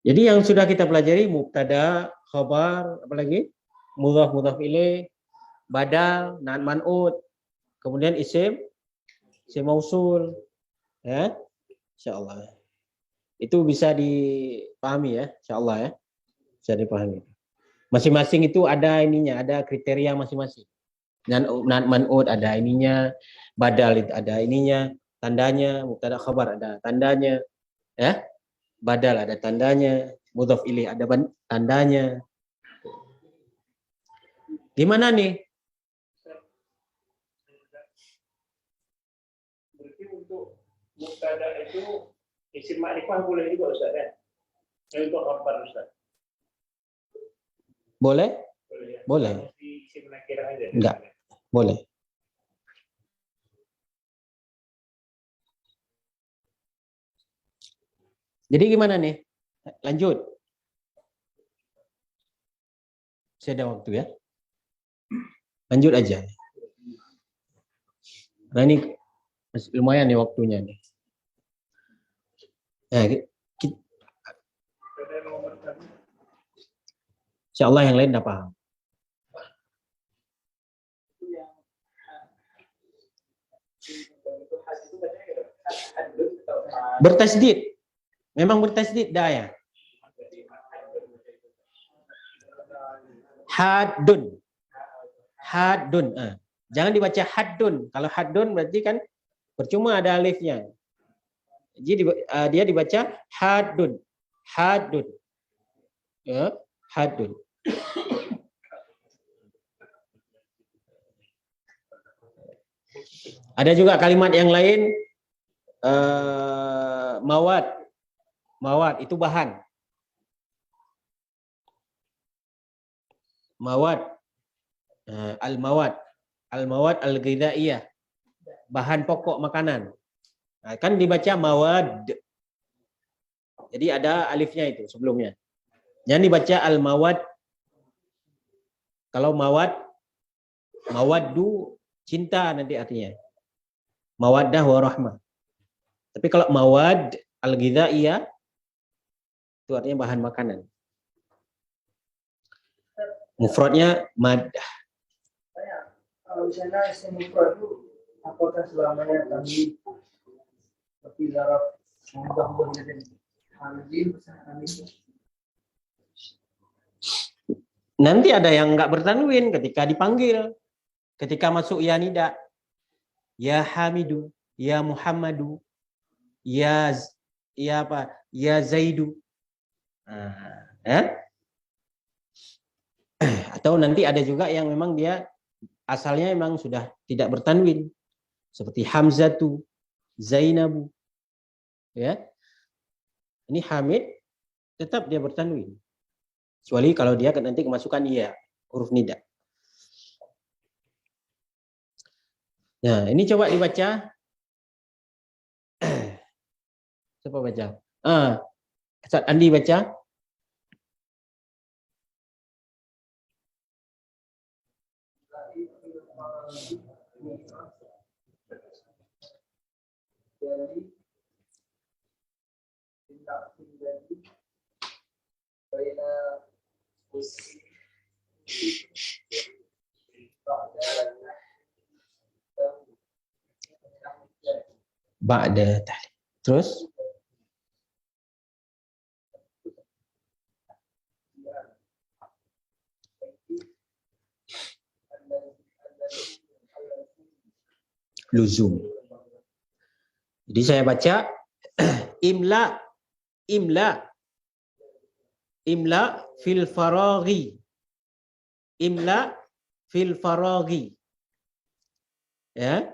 Jadi yang sudah kita pelajari mubtada, khabar, apalagi mudhaf mudhaf ilaih, badal, naat man'ut, kemudian isim mausul, Ya, insyaallah. Itu bisa dipahami ya, insyaallah ya. Bisa dipahami. Masing-masing itu ada ininya, ada kriteria masing-masing. Dan man'ud ada ininya, badal itu ada ininya, tandanya, mubtada khabar ada tandanya, ya. Badal ada tandanya, mudhaf ilaih ada tandanya. Gimana nih? Berarti untuk mubtada itu isim ma'rifah boleh juga Ustaz ya? Untuk khabar Ustaz. Boleh? Boleh ya? Boleh. Di isim nakirah aja. Enggak. Boleh. Jadi gimana nih? Lanjut. Saya ada waktu ya. Lanjut aja. Nah ini lumayan nih waktunya nih. Nah, insyaallah yang lain udah paham. Bertasdid. Memang bertasdid dah ya. Haddun. Haddun. Jangan dibaca haddun. Kalau haddun berarti kan percuma ada alifnya. Jadi dia dibaca haddun. Haddun. Ya, haddun. Ada juga kalimat yang lain mawad. Mawad itu bahan. Mawad. Al-mawad. Al-mawad al-ghidhaiyah. Bahan pokok makanan. Nah, kan dibaca mawad. Jadi ada alifnya itu sebelumnya. Jangan dibaca al-mawad. Kalau mawad, mawaddu cinta nanti artinya. Mawaddah warahmah. Tapi kalau mawad al-ghidhaiyah itu artinya bahan makanan. Mufradnya maddah. Kalau misalnya isim mufrad itu apakah selamanya kami seperti zaraf mudah menjadi hamzin Nanti ada yang enggak bertanwin ketika dipanggil. Ketika masuk ya nida. Ya Hamidu, ya Muhammadu, ya apa? Ya Zaidu. Atau nanti ada juga yang memang dia asalnya memang sudah tidak bertanwin. Seperti Hamzatu, Zainabu. Ya. Ini Hamid tetap dia bertanwin. Kecuali kalau dia nanti kemasukan ya, huruf nida. Nah, ini coba dibaca. Coba baca. Ustaz Andi baca. Ba'da tahlil. Terus luzum. Jadi saya baca imla fil faraghi. Imla fil faraghi. Ya.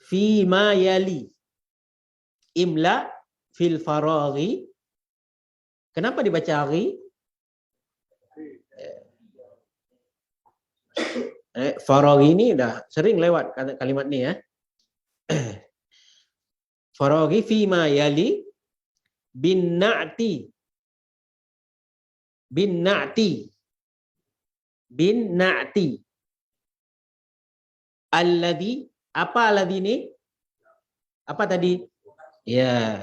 Fi ma yali. Imla fil faraghi. Kenapa dibaca ri? Faraghi ini udah sering lewat kalimat ini ya. Faraghi fi ma yali bin na'ti. Bin na'ti. Bin na'ti. Alladhi, apa alladhi ini? Apa tadi? Ya.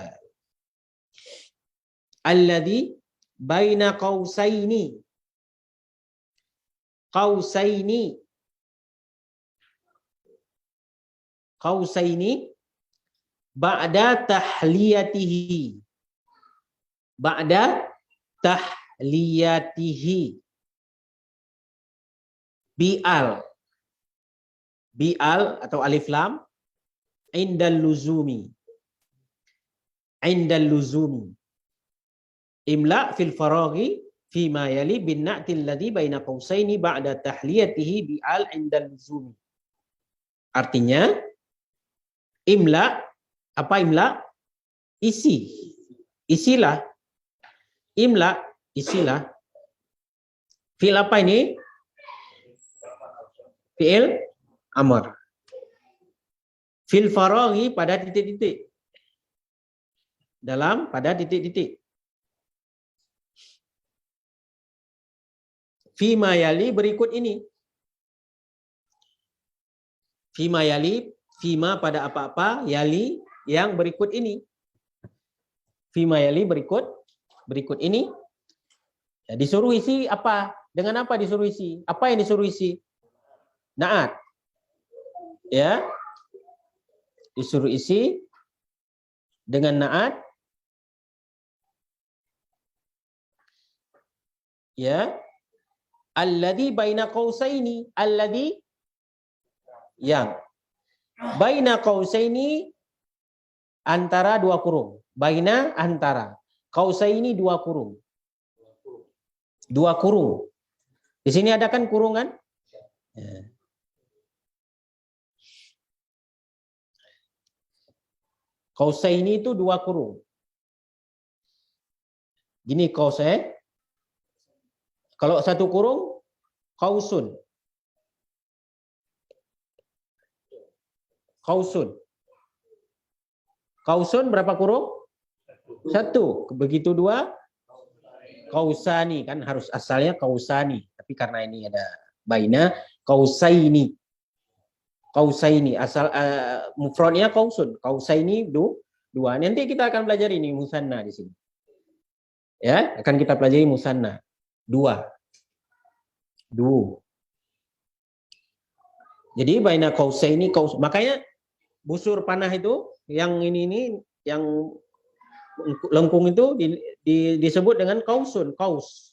Alladhi baina qausaini. Qausaini. Qausaini ba'da tahliyatihi. Ba'da tahliyatihi. Bi'al. Bi'al atau alif lam indal luzumi. Indal luzumi. Imla fil faraghi fima yali bin na'til ladzi baina qausaini ba'da tahliyatihi bi'al indal luzumi. Artinya imla, apa imla? Isi. Isilah. Imla, isilah. Fi'il apa ini? Fi'il amr. Fil faraghi pada titik-titik. Pada titik-titik. Fima yali berikut ini. Fima yali, fima pada apa-apa, yali yang berikut ini. Fima yali berikut ini. Ya, disuruh isi apa? Dengan apa disuruh isi? Apa yang disuruh isi? Naat. Ya. Disuruh isi dengan naat. Ya. Alladzi baina qausaini, alladzi yang baina qausaini antara dua kurung. Baina antara. Qausaini dua kurung. Dua kurung. Di sini ada kan kurungan? Ya. Qausaini itu dua kurung. Gini qausai. Kalau satu kurung, qausun. Qausun. Qausun berapa kurung? Satu. Begitu dua, qausani. Kan harus asalnya qausani. Tapi karena ini ada baina, qausaini. Qausaini. Asal mufradnya qausun. Qausaini dua. Nanti kita akan belajar ini musanna di sini. Ya, akan kita pelajari musanna. Dua. Jadi baina qausaini makanya busur panah itu yang ini yang lengkung itu disebut dengan qausun, qaus.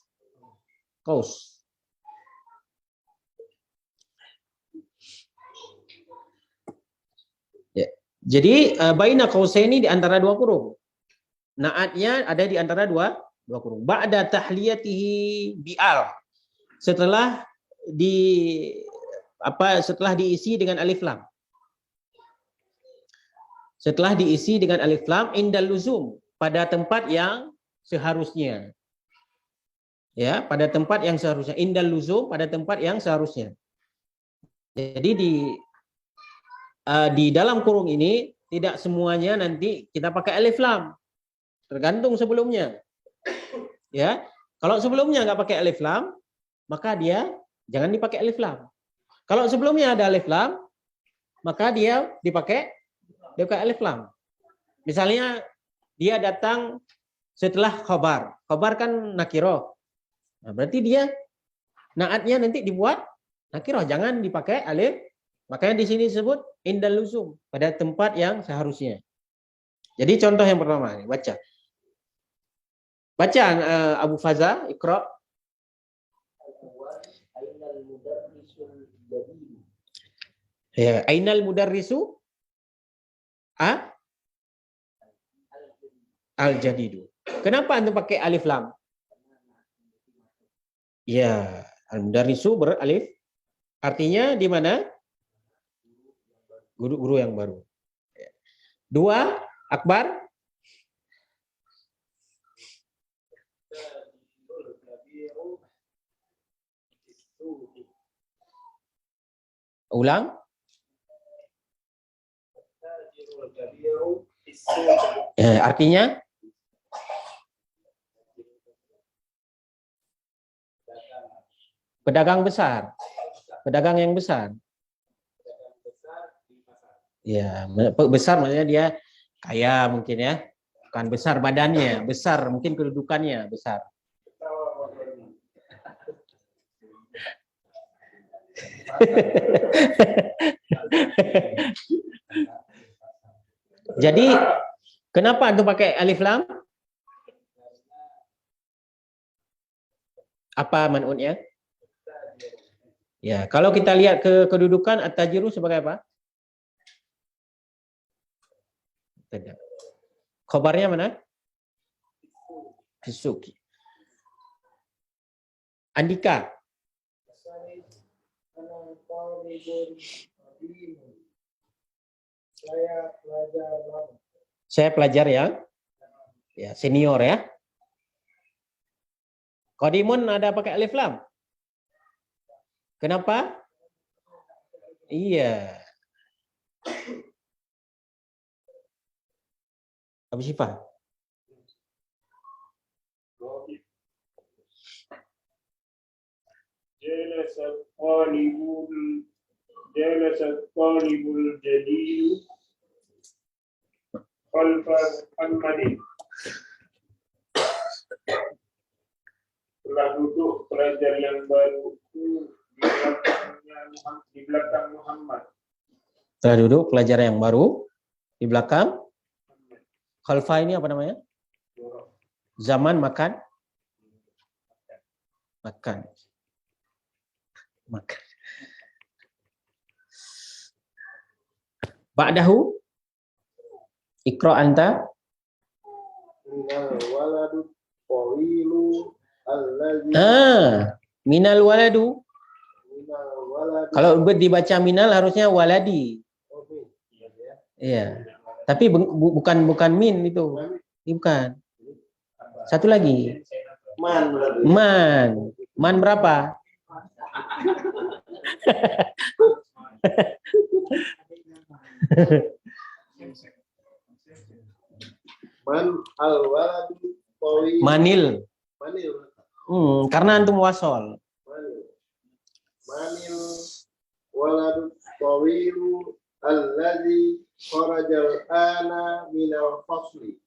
Ya. Jadi baina qausaini di antara dua kurung. Naatnya ada di antara dua kurung. Ba'da tahliyatihi bi'al. Setelah diisi dengan alif lam. Setelah diisi dengan alif lam indal luzum, pada tempat yang seharusnya. Ya, pada tempat yang seharusnya. Indal luzum, pada tempat yang seharusnya. Jadi di dalam kurung ini tidak semuanya nanti kita pakai alif lam. Tergantung sebelumnya. Ya, kalau sebelumnya nggak pakai alif lam, maka dia jangan dipakai alif lam. Kalau sebelumnya ada alif lam, maka dia dipakai alif lam. Misalnya dia datang setelah khobar. Khobar kan nakiroh. Nah, berarti dia naatnya nanti dibuat nakiroh, jangan dipakai alif. Makanya di sini disebut indal luzum, pada tempat yang seharusnya. Jadi contoh yang pertama, baca. Baca Abu Faza, Iqra. Ya, ainal mudarrisu al-jadidu. Kenapa antum pakai alif lam? Ya, al-mudarrisu beralif. Artinya di mana? Guru yang baru. Dua, Akbar. Ulang. Artinya pedagang besar, pedagang yang besar. Ya, besar maksudnya dia kaya mungkin ya, bukan besar badannya, besar mungkin kedudukannya besar. Jadi kenapa itu pakai alif lam? Apa man'utnya? Ya, kalau kita lihat ke kedudukan at-tajiru sebagai apa? Tidak. Khabarnya mana? Fisuki. Andika. Saya pelajar lama. Saya pelajar yang ya senior ya. Qadimun ada pakai alif lam. Kenapa? Iya. Abu Syifa. جلس الطالب الجديد خلف محمد. Telah duduk pelajar yang baru itu di belakang Muhammad. Telah duduk pelajar yang baru di belakang. Khalfa ini apa namanya? Zaman makan. Makan. Makan. Ba'dahu. Iqra anta. Minal waladu tawilu allazi Minal waladu. minal waladu. Kalau dibaca minal harusnya waladi. Iya. Tapi bukan min itu. Ini bukan. Satu lagi. Man. Man berapa? Man al waladu tawilu. Manil. Manil. Karena antum wasol. Manil waladu tawilu allazi kharajal ana minal fasli.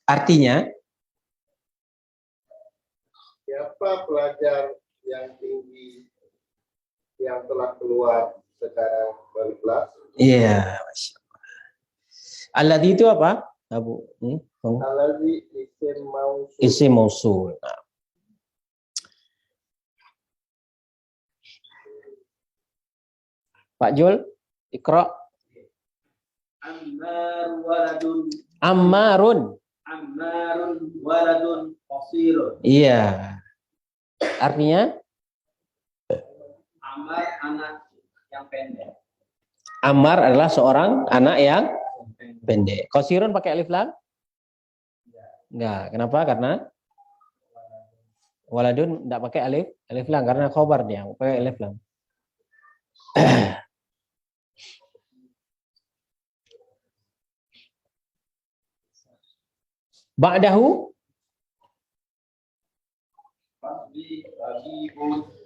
Artinya, Siapa pelajar yang tinggi yang telah keluar sekarang dari kelas? iya. Alladzi itu apa? Abu. Allazi isim mausul. Isim mausul. Nah. Pak Jul, Iqra. Ammar waladun. Ammarun. Ammarun waladun qasirun. Iya. Artinya Ammar anak yang pendek. Ammar adalah seorang anak yang pendek. Qasirun pakai alif lam? Enggak. Kenapa? Karena waladun enggak pakai alif lam karena khobar dia, pakai alif lam. Ba'dahu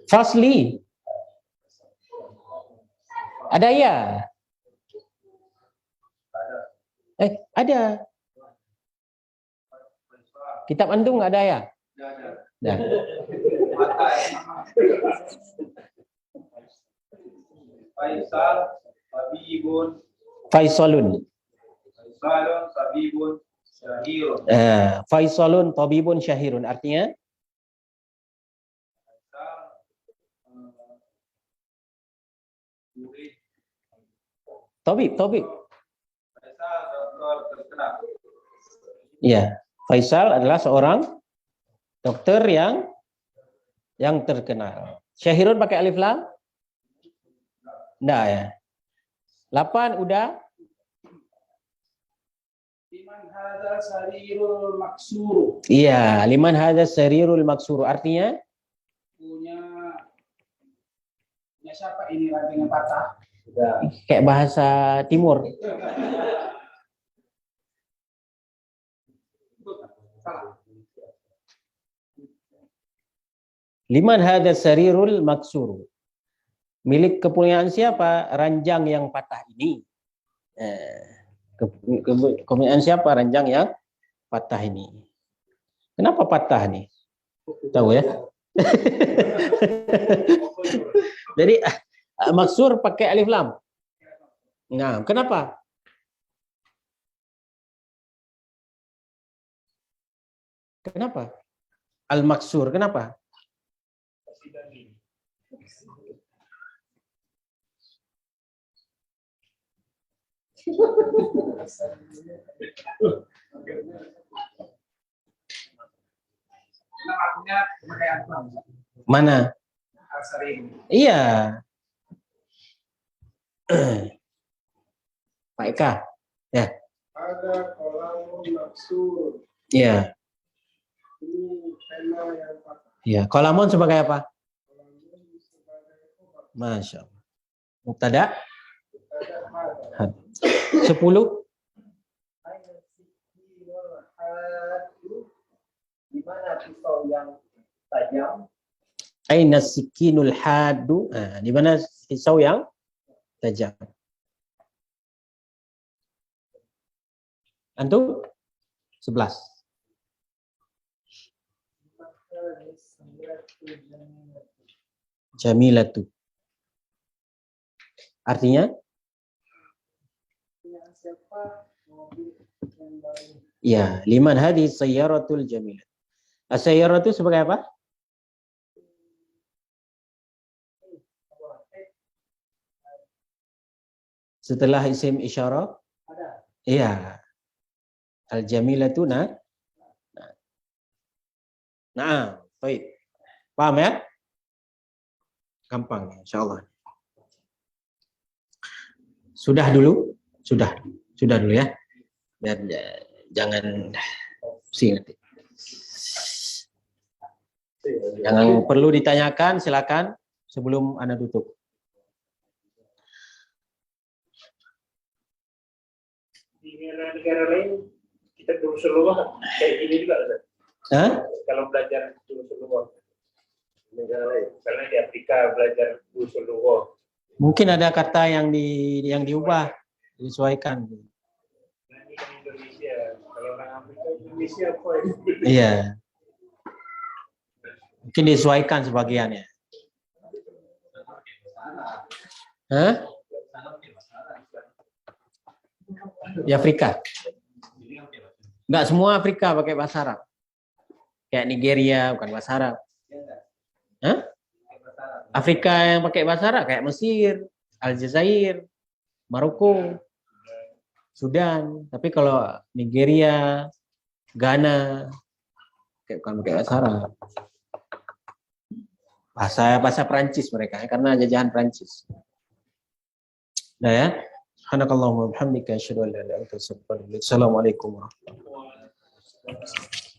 fasli. Ada ya? Ada. Kitab antum nggak ada ya? Ada. Faisal Sabibun. Faisalun. Faisalun Sabibun Syahirun. Faisalun tabibun syahirun. Artinya tabib. Faisal dokter terkenal. Iya, Faisal adalah seorang dokter yang terkenal. Syahirun pakai alif lam? Enggak ya. 8 udah. Liman hadza sarirul maksuru. Iya, liman hadza sarirul maksuru. Artinya Punya siapa ini ranting yang patah? kayak bahasa timur. Salah. Liman hadza sarirul maksuru. Milik kepunyaan siapa? Ranjang yang patah ini. Kepunyaan siapa ranjang yang patah ini? Kenapa patah nih? Tahu ya? Jadi maksur pakai alif lam. Nah, kenapa? Kenapa? Al-maksur, kenapa? Kasih dalil. Nama akunya pemakaian Islam. Mana? Al-Sarim. Iya. Pak Eka. Ada kolamun maksud. Iya. Ini tema yang patah. Iya. Kolamun sebagai apa? Kolamun sebagai obat. Masya Allah. Mubtada? Ada ada. Had. 10. Di mana pisau yang tajam? Aina sikinul hadu. Nah, di mana pisau yang tajam? Antum? 11. Jamilatu. Artinya? Siapa mobil yang baru? Ya, liman hadis sayyaratul jamilah. As-sayyaratu sebagai apa? Setelah isim isyarah? Ada. Iya. Al-jamilatu nah, baik. Paham ya? Gampang, insyaallah. Sudah dulu? Sudah dulu ya. Biar jangan pusing nanti. Jangan perlu ditanyakan, silakan sebelum Anda tutup. Di negara lain kita durusul lughah kayak gini juga ada. Hah? Kalau belajar durusul lughah negara lain, karena di Afrika belajar durusul lughah. Mungkin ada kata yang diubah, disesuaikan. Nah, ini kan Indonesia. Kalau orang Afrika Indonesia apa? Iya. Mungkin disesuaikan sebagiannya. Hah? Di Afrika. Enggak semua Afrika pakai bahasa Arab. Kayak Nigeria bukan bahasa Arab. Hah? Afrika yang pakai bahasa Arab kayak Mesir, Aljazair, Maroko, Sudan. Tapi kalau Nigeria, Ghana, kayak bukan pakai bahasa Arab. Bahasa Prancis mereka karena jajahan Prancis. Nah ya. Subhanakallahumma wa bihamdika asyhadu an la ilaha illa anta astaghfiruka wa atubu ilaik. Assalamualaikum warahmatullahi wabarakatuh.